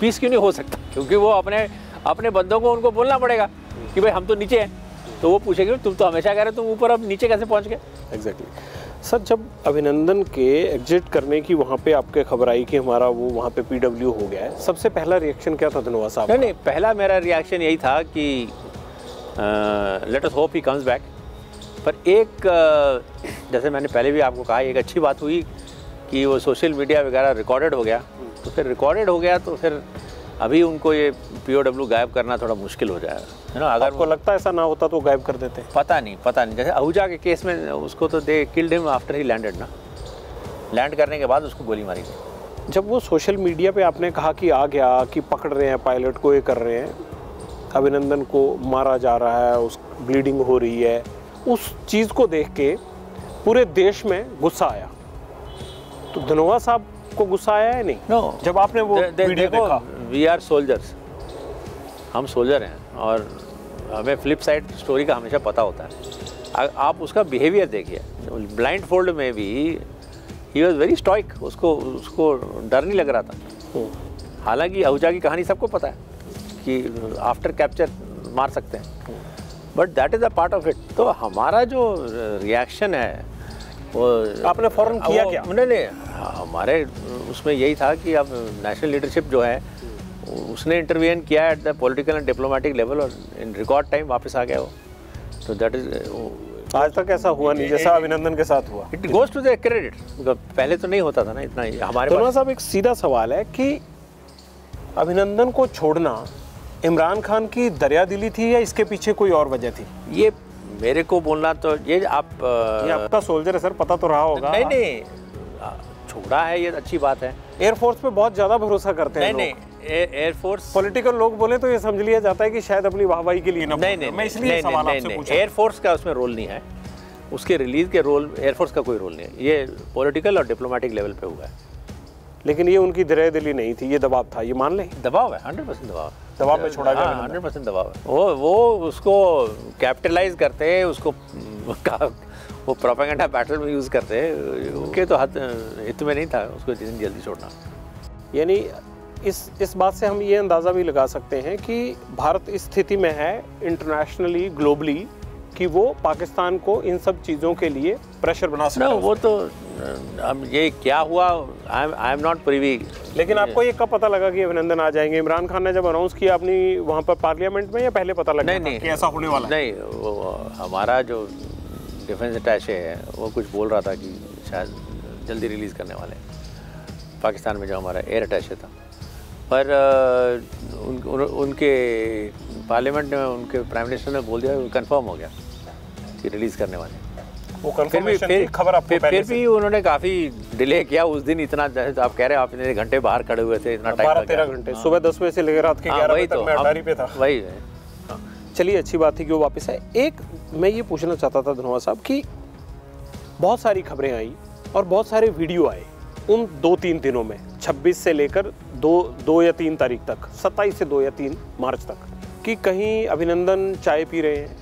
B: पीस क्यों नहीं हो सकता? क्योंकि वो अपने बंदों को उनको बोलना पड़ेगा कि भाई हम तो नीचे हैं, तो वो पूछेंगे तुम तो हमेशा कह रहे तुम ऊपर, अब नीचे कैसे पहुँच गए?
A: एग्जैक्टली सर, जब अभिनंदन के एग्जिट करने की वहाँ पे आपके खबर आई कि हमारा वो वहाँ पे PW हो गया है, सबसे पहला रिएक्शन क्या था धनोआ साहब?
B: नहीं, पहला मेरा रिएक्शन यही था कि let us hope he comes back. पर एक जैसे मैंने पहले भी आपको कहा, एक अच्छी बात हुई कि वो सोशल मीडिया वगैरह रिकॉर्डेड हो गया, तो फिर रिकॉर्डेड हो गया तो फिर अभी उनको ये POW गायब करना थोड़ा मुश्किल हो जाएगा, है ना। अगर
A: आपको लगता है ऐसा ना होता तो गायब कर देते?
B: पता नहीं। जैसे आहूजा के केस में उसको तो they killed him after he landed ना, लैंड करने के बाद उसको गोली मारी गई।
A: जब वो सोशल मीडिया पे आपने कहा कि आ गया कि पकड़ रहे हैं पायलट को, ये कर रहे हैं, अभिनंदन को मारा जा रहा है, उस ब्लीडिंग हो रही है, उस चीज़ को देख के पूरे देश में गुस्सा आया, तो धनोआ साहब को गुस्सा आया है नहीं?
B: नो,
A: जब आपने वो वीडियो देखा?
B: वी आर सोल्जर्स, हम सोल्जर हैं और हमें फ्लिप साइड स्टोरी का हमेशा पता होता है। आप उसका बिहेवियर देखिए, ब्लाइंड फोल्ड में भी ही वॉज वेरी स्टॉइक, उसको डर नहीं लग रहा था। हालांकि आहूजा की कहानी सबको पता है कि आफ्टर कैप्चर मार सकते हैं, but that is a part of it. तो हमारा जो रिएक्शन है वो
A: आपने फौरन किया क्या?
B: नहीं, हमारे उसमें यही था कि अब नेशनल लीडरशिप जो है उसने इंटरवीन किया at the political and diplomatic level और इन रिकॉर्ड टाइम वापस आ गया वो। तो दैट इज
A: आज तक ऐसा हुआ नहीं जैसा अभिनंदन के साथ हुआ।
B: It goes to the credit, पहले तो नहीं होता था ना इतना हमारे
A: पास। साहब एक सीधा सवाल है कि अभिनंदन को छोड़ना इमरान खान की दरियादिली थी या इसके पीछे कोई और वजह थी?
B: ये मेरे को बोलना तो ये
A: आपका सोल्जर है सर, पता तो रहा होगा।
B: नहीं, छोड़ा है ये अच्छी बात है।
A: एयरफोर्स पे बहुत ज़्यादा भरोसा करते हैं।
B: नहीं, एयरफोर्स
A: पॉलिटिकल लोग बोले तो ये समझ लिया जाता है कि शायद अपनी वाहवाही के लिए
B: नहीं, एयरफोर्स का उसमें रोल नहीं है, उसके रिलीज के रोल एयरफोर्स का कोई रोल नहीं है, ये पॉलिटिकल और डिप्लोमेटिक लेवल पे हुआ है।
A: लेकिन ये उनकी दरियादिली नहीं थी, ये दबाव था, ये मान लें?
B: दबाव है, 100%
A: दबाव में छोड़ा गया।
B: 100% दबाव है। वो उसको कैपिटलाइज करते हैं, उसको वो प्रोपेगेंडा बैटल में यूज़ करते हैं, उनके तो हित में नहीं था उसको जल्दी छोड़ना।
A: यानी इस बात से हम ये अंदाज़ा भी लगा सकते हैं कि भारत इस स्थिति में है इंटरनेशनली, ग्लोबली, कि वो पाकिस्तान को इन सब चीज़ों के लिए प्रेशर बना सकता है।
B: वो तो अब ये क्या हुआ, आई एम नॉट प्रिवी।
A: लेकिन आपको ये कब पता लगा कि अभिनंदन आ जाएंगे? इमरान खान ने जब अनाउंस किया अपनी वहाँ पर पार्लियामेंट में, या पहले पता लगा था कि ऐसा होने वाला है?
B: नहीं, वो हमारा जो डिफेंस अटैचे है वो कुछ बोल रहा था कि शायद जल्दी रिलीज़ करने वाले पाकिस्तान में, जो हमारा एयर अटैचे था। पर उनके पार्लियामेंट में उनके प्राइम मिनिस्टर ने बोल दिया, कंफर्म हो गया कि रिलीज़ करने वाले।
A: वो कंफर्मेशन की खबर आपको पहले
B: फिर भी उन्होंने काफ़ी डिले किया उस दिन, इतना जैसे आप कह रहे हैं, आप इतने घंटे बाहर खड़े हुए थे, इतना टाइम
A: 12-13 घंटे, सुबह 10 बजे से लेकर रात के 11 बजे तक मैं अटारी पे था।
B: वही है।
A: चलिए, अच्छी बात थी कि वो वापस आए। एक मैं ये पूछना चाहता था धनोआ साहब कि बहुत सारी खबरें आई और बहुत सारे वीडियो आए उन 2-3 दिनों में, 26 से लेकर 2 या 3 तारीख तक, 27 से 2 या 3 मार्च तक, कि कहीं अभिनंदन चाय पी रहे हैं,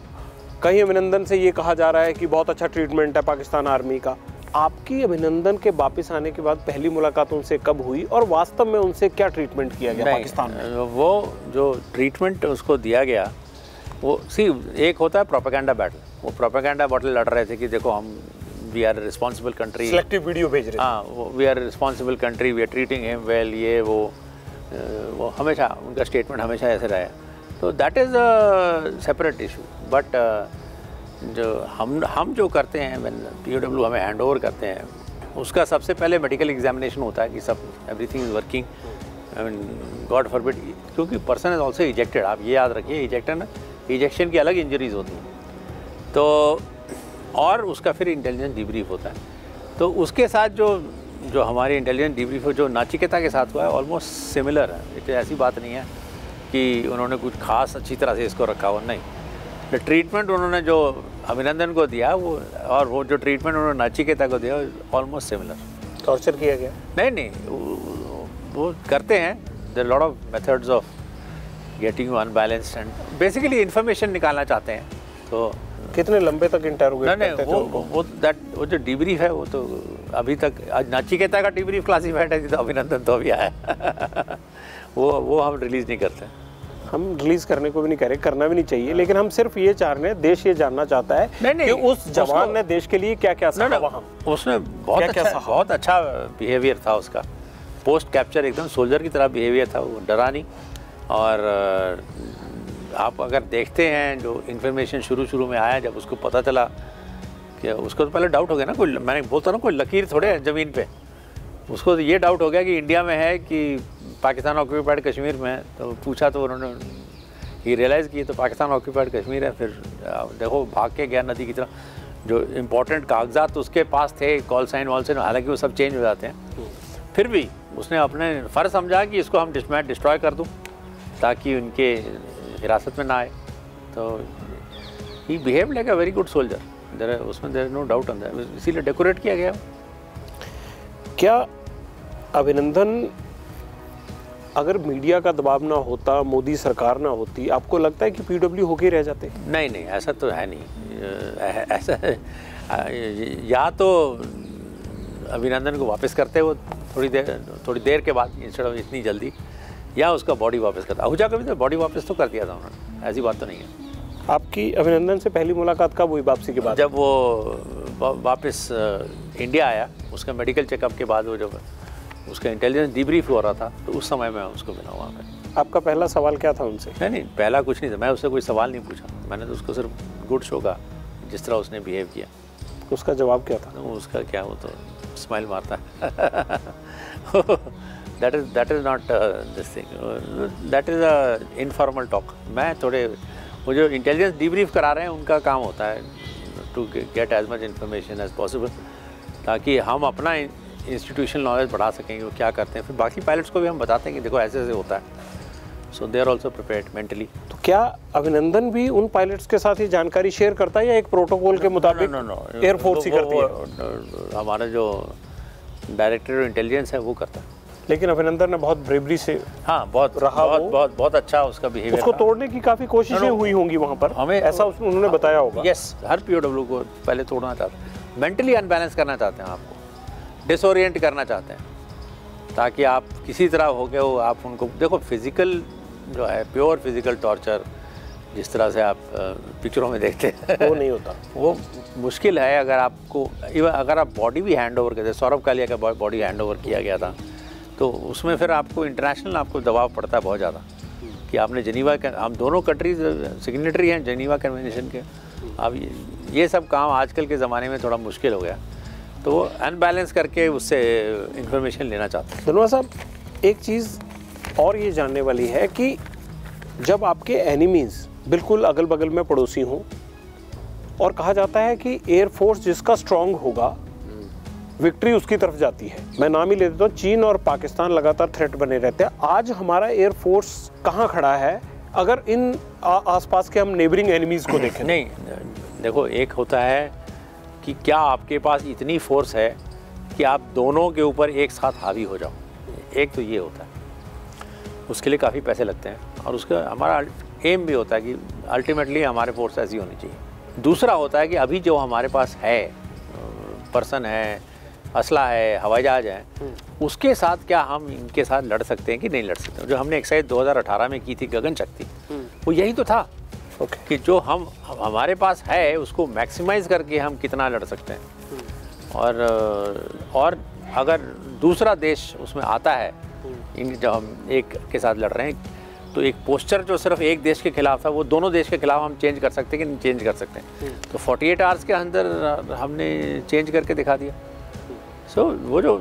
A: कहीं अभिनंदन से ये कहा जा रहा है कि बहुत अच्छा ट्रीटमेंट है पाकिस्तान आर्मी का। आपकी अभिनंदन के वापस आने के बाद पहली मुलाकात उनसे कब हुई और वास्तव में उनसे क्या ट्रीटमेंट किया गया पाकिस्तान में?
B: वो जो ट्रीटमेंट उसको दिया गया, वो एक होता है प्रोपेगेंडा बैटल। वो प्रोपेगेंडा बैटल लड़ रहे थे कि देखो हम we are responsible country,
A: selective video भेज रहे थे।
B: हाँ, we are responsible country, we are treating him well, ये वो हमेशा उनका स्टेटमेंट हमेशा ऐसे रहा है। तो that is a separate issue. But जो हम जो करते हैं, POW हमें हैंड ओवर करते हैं, उसका सबसे पहले मेडिकल एग्जामिनेशन होता है कि सब everything is working, I mean God forbid, क्योंकि पर्सन इज ऑल्सो इजेक्टेड। आप ये याद रखिए, इजेक्शन की अलग इंजरीज होती हैं। तो और उसका फिर इंटेलिजेंस डिब्रीफ होता है। तो उसके साथ जो हमारी इंटेलिजेंस डिब्रीफ जो नाचिकेता के साथ हुआ है ऑलमोस्ट सिमिलर है। ये ऐसी बात नहीं है कि उन्होंने कुछ खास अच्छी तरह से इसको रखा हो, नहीं। द ट्रीटमेंट उन्होंने जो अभिनंदन को दिया वो और वो जो ट्रीटमेंट उन्होंने नाचिकेता को दिया ऑलमोस्ट सिमिलर।
A: टॉर्चर किया गया?
B: नहीं, वो करते हैं। There lot of methods of getting you unbalanced and basically information निकालना चाहते हैं। तो
A: कितने लंबे तक इंटरोगेट करते थे उनको?
B: वो जो डिब्रीफ है वो तो अभी तक, आज नाचिकेता का डिब्रीफ क्लासिफाइड है, तो अभिनंदन तो अभी आया वो हम रिलीज़ नहीं करते।
A: हम रिलीज करने को भी नहीं कह रहे, करना भी नहीं चाहिए, लेकिन हम सिर्फ ये चाह रहे हैं, देश ये जानना चाहता है कि उस जवान ने देश के लिए क्या क्या सहा वहाँ।
B: उसने बहुत अच्छा बिहेवियर था उसका। पोस्ट कैप्चर एकदम सोल्जर की तरह बिहेवियर था, वो डरा नहीं। और आप अगर देखते हैं जो इन्फॉर्मेशन शुरू में आया, जब उसको पता चला कि उसको तो पहले डाउट हो गया ना, कोई, मैंने बोलता ना कोई लकीर थोड़े है ज़मीन पे, उसको तो ये डाउट हो गया कि इंडिया में है कि पाकिस्तान ऑक्यूपाइड कश्मीर में है। तो पूछा तो उन्होंने ये रियलाइज़ किया तो पाकिस्तान ऑक्यूपाइड कश्मीर है। फिर देखो भाग के गया नदी की तरफ। जो इम्पोर्टेंट कागजात उसके पास थे, कॉल साइन वॉल साइन, हालांकि वो सब चेंज हो जाते हैं, फिर भी उसने अपने फ़र्ज़ समझा कि इसको हम डिस्ट्रॉय कर दूँ ताकि उनके हिरासत में ना आए। तो he behave like a very good soldier, उसमें there is no doubt on that, इसीलिए डेकोरेट किया गया।
A: क्या अभिनंदन, अगर मीडिया का दबाव ना होता, मोदी सरकार ना होती, आपको लगता है कि पीडब्ल्यू होके रह जाते?
B: नहीं, ऐसा तो है नहीं। ऐसा या तो अभिनंदन को वापस करते वो थोड़ी देर के बाद, इंस्टेड ऑफ इतनी जल्दी, या उसका बॉडी वापस करता। आहूजा का भी तो बॉडी वापस तो कर दिया था उन्होंने, ऐसी बात तो नहीं है।
A: आपकी अभिनंदन से पहली मुलाकात कब हुई वापसी के बाद?
B: जब वो वापस इंडिया आया, उसका मेडिकल चेकअप के बाद, वो जब उसका इंटेलिजेंस डिब्रीफ हो रहा था, तो उस समय मैं उसको मिला वहाँ पे।
A: आपका पहला सवाल क्या था उनसे?
B: नहीं, पहला कुछ नहीं था, मैं उससे कोई सवाल नहीं पूछा। मैंने तो उसको सिर्फ गुड शो का, जिस तरह उसने बिहेव किया।
A: उसका जवाब क्या था?
B: उसका क्या, वो तो स्माइल मारता है। That is not this thing, that is a informal talk. मैं थोड़े, वो जो इंटेलिजेंस डिब्रीफ करा रहे हैं उनका काम होता है to get as much information as possible, ताकि हम अपना इंस्टीट्यूशनल नॉलेज बढ़ा सकेंगे वो क्या करते हैं। फिर बाकी पायलट्स को भी हम बताते हैं कि देखो ऐसे होता है, so they are also prepared mentally.
A: तो क्या अभिनंदन भी उन पायलट्स के साथ ही जानकारी शेयर करता है या एक प्रोटोकॉल के मुताबिक एयरफोर्स ही करती है?
B: हमारा जो डायरेक्टर ऑफ इंटेलिजेंस है वो करता है।
A: लेकिन अभिनंदन ने बहुत ब्रेवरी से,
B: हाँ, बहुत अच्छा उसका बिहेवियर।
A: उसको तोड़ने की काफ़ी कोशिशें हुई होंगी वहाँ पर, हमें ऐसा उन्होंने बताया होगा।
B: यस, हर पीओडब्ल्यू को पहले तोड़ना चाहते हैं, मेंटली अनबैलेंस करना चाहते हैं, आपको डिसोरिएंट करना चाहते हैं, ताकि आप किसी तरह हो गए हो। आप उनको देखो, फिज़िकल जो है, प्योर फिज़िकल टॉर्चर जिस तरह से आप पिक्चरों में देखते हैं, वो नहीं होता, वो मुश्किल है। अगर आपको अगर आप बॉडी भी हैंड ओवर करते, सौरभ कालिया का बॉडी हैंड ओवर किया गया था, तो उसमें फिर आपको इंटरनेशनल आपको दबाव पड़ता है बहुत ज़्यादा कि आपने जेनीवा, हम दोनों कंट्रीज सिग्नेटरी हैं जेनीवा कन्वेंशन के। अब ये सब काम आजकल के ज़माने में थोड़ा मुश्किल हो गया, तो वो अनबैलेंस करके उससे इंफॉर्मेशन लेना चाहते हैं।
A: धन्यवाद साहब, एक चीज़ और ये जानने वाली है कि जब आपके एनिमीज़ बिल्कुल अगल बगल में पड़ोसी हों, और कहा जाता है कि एयरफोर्स जिसका स्ट्रांग होगा विक्ट्री उसकी तरफ जाती है। मैं नाम ही ले देता हूँ, चीन और पाकिस्तान लगातार थ्रेट बने रहते हैं। आज हमारा एयरफोर्स कहाँ खड़ा है अगर इन आसपास के हम नेबरिंग एनिमीज़ को देखें?
B: नहीं, देखो, एक होता है कि क्या आपके पास इतनी फोर्स है कि आप दोनों के ऊपर एक साथ हावी हो जाओ, एक तो ये होता है। उसके लिए काफ़ी पैसे लगते हैं, और उसका हमारा एम भी होता है कि अल्टीमेटली हमारे फोर्स ऐसी होनी चाहिए। दूसरा होता है कि अभी जो हमारे पास है, पर्सन है, असला है, हवाई जहाज है, उसके साथ क्या हम इनके साथ लड़ सकते हैं कि नहीं लड़ सकते। जो हमने एक्सरसाइज 2018 में की थी गगन शक्ति, वो यही तो था कि जो हमारे पास है उसको मैक्सिमाइज करके हम कितना लड़ सकते हैं। और अगर दूसरा देश उसमें आता है, जब हम एक के साथ लड़ रहे हैं, तो एक पोस्चर जो सिर्फ एक देश के खिलाफ था, वो दोनों देश के खिलाफ हम चेंज कर सकते हैं कि नहीं चेंज कर सकते हैं। तो 48 आवर्स के अंदर हमने चेंज करके दिखा दिया। सो वो जो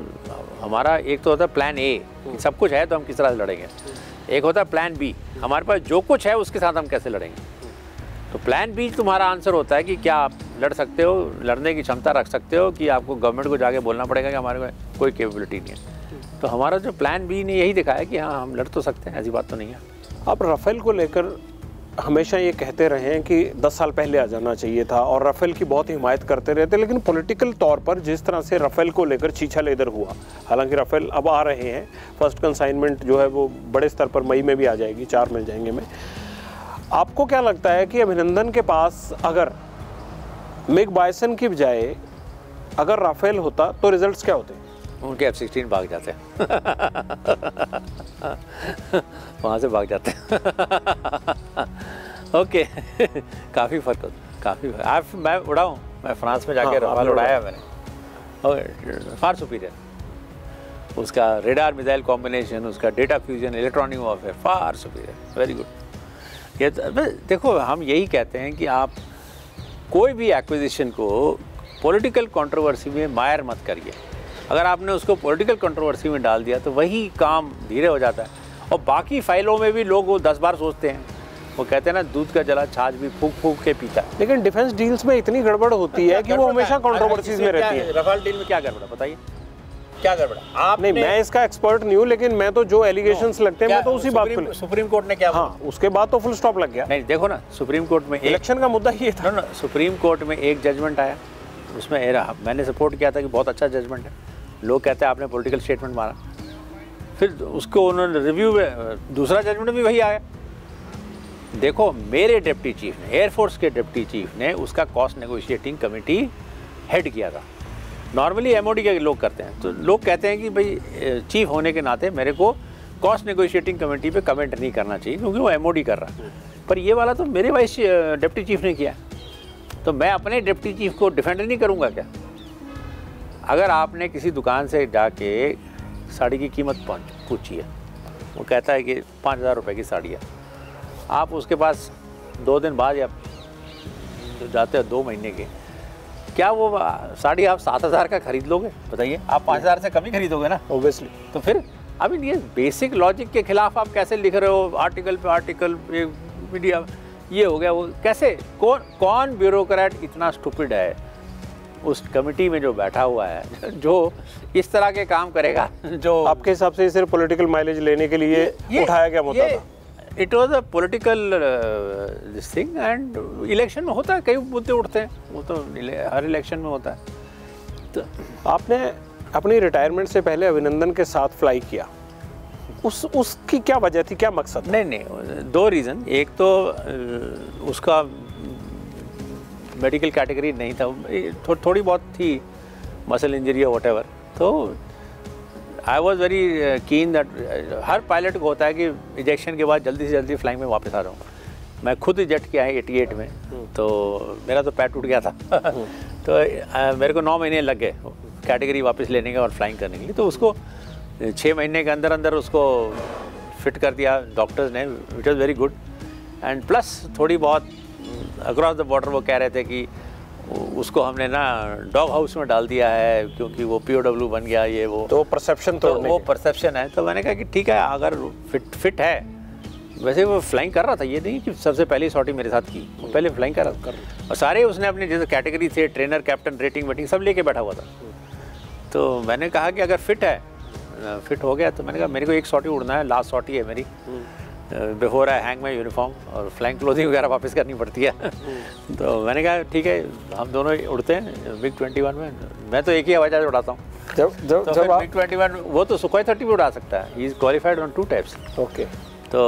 B: हमारा एक तो होता है प्लान ए, सब कुछ है तो हम किस तरह से लड़ेंगे, एक होता है प्लान बी, हमारे पास जो कुछ है उसके साथ हम कैसे लड़ेंगे। तो प्लान बी तुम्हारा आंसर होता है कि क्या आप लड़ सकते हो, लड़ने की क्षमता रख सकते हो, कि आपको गवर्नमेंट को जाके बोलना पड़ेगा कि हमारे में कोई कैपेबिलिटी नहीं है। तो हमारा जो प्लान बी ने यही दिखाया कि हाँ हम लड़ तो सकते हैं, ऐसी बात तो नहीं है।
A: आप राफेल को लेकर हमेशा ये कहते रहे हैं कि 10 साल पहले आ जाना चाहिए था और राफेल की बहुत हिमायत करते रहते, लेकिन पॉलिटिकल तौर पर जिस तरह से राफेल को लेकर छीछा लेदर हुआ, हालांकि राफेल अब आ रहे हैं, फर्स्ट कंसाइनमेंट जो है वो बड़े स्तर पर मई में भी आ जाएगी, 4 मिल जाएंगे में। आपको क्या लगता है कि अभिनंदन के पास अगर मिग बाइसन की बजाय अगर राफेल होता तो रिजल्ट्स क्या होते?
B: उनके F-16 भाग जाते हैं वहाँ से भाग जाते हैं ओके काफ़ी फ़र्क होता, काफ़ी। मैं उड़ाऊँ, मैं फ्रांस में जाके राफेल उड़ाया मैंने, ओके, फार सुपीरियर। उसका रेडार मिसाइल कॉम्बिनेशन, उसका data fusion, electronic warfare, far superior, very good. ये देखो, हम यही कहते हैं कि आप कोई भी एक्विजिशन को पॉलिटिकल कंट्रोवर्सी में मायर मत करिए। अगर आपने उसको पॉलिटिकल कंट्रोवर्सी में डाल दिया तो वही काम धीरे हो जाता है। और बाकी फाइलों में भी लोग वो 10 बार सोचते हैं, वो कहते हैं ना, दूध का जला छाछ भी फूक फूक के पीता है।
A: लेकिन डिफेंस डील्स में इतनी गड़बड़ होती है कि वो हमेशा कंट्रोवर्सीज में रहती है।
B: राफेल डील में क्या गड़बड़ बताइए, क्या गड़बड़? आप
A: नहीं, मैं इसका एक्सपर्ट नहीं हूँ, लेकिन मैं तो जो एलिगेशंस लगते हैं मैं तो उसी बात पे।
B: सुप्रीम कोर्ट ने क्या,
A: हाँ, उसके बाद तो फुल स्टॉप लग गया।
B: नहीं, देखो ना, सुप्रीम कोर्ट में
A: इलेक्शन का मुद्दा ये था
B: ना, सुप्रीम कोर्ट में एक जजमेंट आया, उसमें मैंने सपोर्ट किया था कि बहुत अच्छा जजमेंट है। लोग कहते हैं आपने पॉलिटिकल स्टेटमेंट मारा, फिर उसको उन्होंने रिव्यू में दूसरा जजमेंट भी वही आया। देखो, मेरे डिप्टी चीफ ने, एयरफोर्स के डिप्टी चीफ ने उसका कॉस्ट नेगोशिएटिंग कमेटी हेड किया था। नॉर्मली एमओडी के लोग करते हैं, तो लोग कहते हैं कि भाई चीफ होने के नाते मेरे को कॉस्ट नेगोशिएटिंग कमेटी पे कमेंट नहीं करना चाहिए क्योंकि वो एमओडी कर रहा है। पर ये वाला तो मेरे वाइस डिप्टी चीफ ने किया, तो मैं अपने डिप्टी चीफ को डिफेंड नहीं करूँगा क्या? अगर आपने किसी दुकान से जाके साड़ी की कीमत पूछी है, वो कहता है कि 5,000 रुपये की साड़ी है, आप उसके पास 2 दिन बाद या जाते हो 2 महीने के, क्या वो साड़ी आप 7,000 का खरीद लोगे? बताइए, आप 5,000 से कम ही खरीदोगे ना,
A: ऑब्वियसली।
B: तो फिर अभी ये बेसिक लॉजिक के खिलाफ आप कैसे लिख रहे हो? आर्टिकल पे आर्टिकल, मीडिया ये हो गया, वो कैसे? कौन ब्यूरोक्रेट इतना स्टूपिड है उस कमेटी में जो बैठा हुआ है, जो इस तरह के काम करेगा? जो
A: आपके हिसाब से सिर्फ पॉलिटिकल माइलेज लेने के लिए उठाया गया मुद्दा था?
B: It was a political this thing, and election में होता है, कई मुद्दे उठते हैं, वो तो हर इलेक्शन में होता है। तो
A: आपने अपनी रिटायरमेंट से पहले अभिनंदन के साथ फ्लाई किया, उसकी क्या वजह थी, क्या मकसद?
B: नहीं, 2 रीज़न। एक तो उसका मेडिकल कैटेगरी नहीं था, थोड़ी बहुत थी, मसल इंजरी और व्हाटएवर। तो I was very keen that, her pilot को होता है कि इजेक्शन के बाद जल्दी से जल्दी फ्लाइंग में वापस आ जाऊँ। मैं खुद इजेक्ट किया है 88 में, तो मेरा तो पैर टूट गया था तो मेरे को 9 महीने लग गए कैटेगरी वापस लेने के और फ्लाइंग करने के लिए। तो उसको 6 महीने के अंदर अंदर उसको फिट कर दिया डॉक्टर्स ने, which was very good. And plus थोड़ी बहुत अक्रॉस द बॉर्डर वो कह रहे थे कि उसको हमने ना डॉग हाउस में डाल दिया है क्योंकि वो POW बन गया, ये वो।
A: तो परसेप्शन,
B: तो वो परसेप्शन है। तो मैंने कहा कि ठीक है, अगर फिट है, वैसे वो फ्लाइंग कर रहा था, ये नहीं कि सबसे पहली सॉर्टी मेरे साथ की, वो पहले फ्लाइंग कर रहा था। और सारे उसने अपने जैसे कैटेगरी थे, ट्रेनर, कैप्टन, रेटिंग वेटिंग सब लेके बैठा हुआ था। तो मैंने कहा कि अगर फिट हो गया, तो मैंने कहा मेरे को एक सॉर्टी उड़ना है, लास्ट सॉर्टी है मेरी, before I hang my uniform, और फ्लाइंग क्लोथिंग वगैरह वापस करनी पड़ती है तो मैंने कहा ठीक है, हम दोनों उड़ते हैं मिग 21 में। मैं तो एक ही हवाई जहाज उड़ाता हूँ। जब मिग 21, वो तो सुखोई 30 भी उड़ा सकता है, he is qualified on 2 types.
A: Okay.
B: तो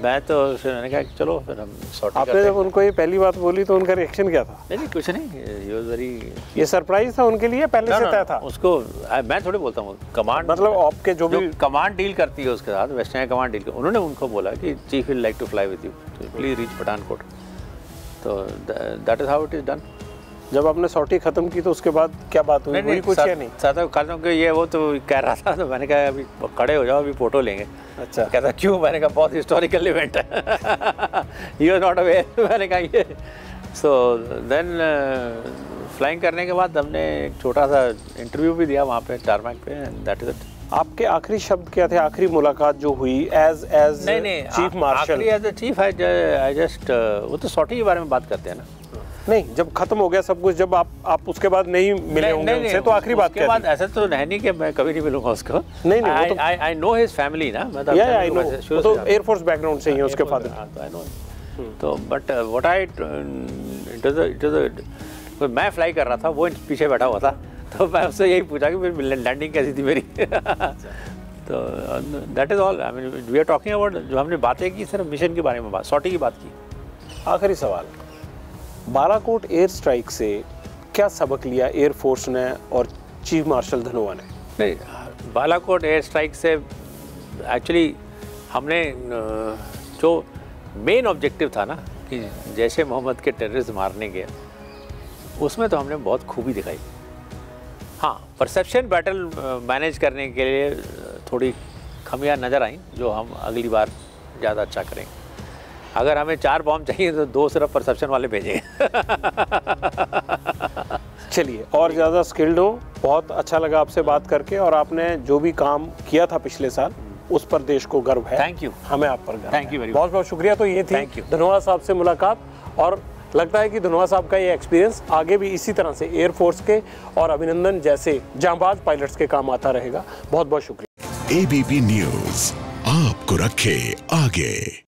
B: मैं तो मैंने कहा चलो फिर हम सॉर्टी।
A: आपने जब उनको ये पहली बात बोली तो उनका रिएक्शन क्या था?
B: नहीं, कुछ नहीं, ही वाज वेरी,
A: ये सरप्राइज था उनके लिए, पहले से तय था?
B: उसको मैं थोड़ी बोलता हूँ, कमांड,
A: मतलब आपके जो भी
B: कमांड डील करती है उसके साथ, वेस्टर्न कमांड डील, उन्होंने उनको बोला कि chief will like to fly with you, please reach Pathankot. तो that is how it is done.
A: जब आपने सॉर्टी खत्म की तो उसके बाद क्या बात हुई?
B: नहीं,
A: कुछ या नहीं?
B: साथ खत्म के ये वो तो कह रहा था, तो मैंने कहा अभी खड़े हो जाओ, अभी फोटो लेंगे।
A: अच्छा।
B: कहता क्यों? मैंने कहा बहुत हिस्टोरिकल इवेंट है यू आर नॉट अवेयर मैंने कहा ये। सो देन फ्लाइंग करने के बाद हमने एक छोटा सा इंटरव्यू भी दिया वहाँ पे टारमैक पे, एंड दैट इज इट।
A: आपके आखिरी शब्द क्या थे? आखिरी मुलाकात जो हुई एज चीफ मार्शल?
B: आखिरी एज चीफ आई जस्ट वो तो सॉर्टी के बारे में बात करते हैं ना।
A: नहीं, जब खत्म हो गया सब कुछ, जब आप उसके बाद नहीं मिले होंगे उनसे, तो आखिरी बात क्या थी?
B: उसके बाद ऐसा तो नहीं कि मैं कभी नहीं मिलूंगा उसको।
A: नहीं,
B: आई नो हिज फैमिली ना, मैं
A: आई नो, तो एयरफोर्स बैकग्राउंड से ही है उसके फादर।
B: I know. तो बट व्हाट आई मैं फ्लाई कर रहा था, वो पीछे बैठा हुआ था, तो मैं उससे यही पूछा कि मेरी लैंडिंग कैसी थी मेरी। तो that is all. I mean we are talking about, जो हमने बातें की सिर्फ मिशन के बारे में, बात सॉर्टी की बात की।
A: आखिरी सवाल, बालाकोट एयर स्ट्राइक से क्या सबक लिया एयरफोर्स ने और चीफ मार्शल धनोआ ने?
B: नहीं, बालाकोट एयर स्ट्राइक से एक्चुअली हमने जो मेन ऑब्जेक्टिव था ना कि जैश ए मोहम्मद के टेररिस्ट मारने के, उसमें तो हमने बहुत खूबी दिखाई। हाँ, परसेप्शन बैटल मैनेज करने के लिए थोड़ी कमियां नज़र आई, जो हम अगली बार ज़्यादा अच्छा करेंगे। अगर हमें 4 बॉम्ब चाहिए तो 2 सिर्फ परसेप्शन वाले भेजेंगे।
A: चलिए, और ज़्यादा स्किल्ड हो। बहुत अच्छा लगा आपसे बात करके, और आपने जो भी काम किया था पिछले साल, उस पर देश को गर्व है।
B: Thank you.
A: हमें आप पर गर्व है।
B: Thank you very much.
A: बहुत बहुत शुक्रिया। तो ये थी धनोआ साहब से मुलाकात, और लगता है कि धनोआ साहब का ये एक्सपीरियंस आगे भी इसी तरह से एयरफोर्स के और अभिनंदन जैसे जांबाज पायलट्स के काम आता रहेगा। बहुत बहुत शुक्रिया।
C: ABP न्यूज़ आपको रखे आगे।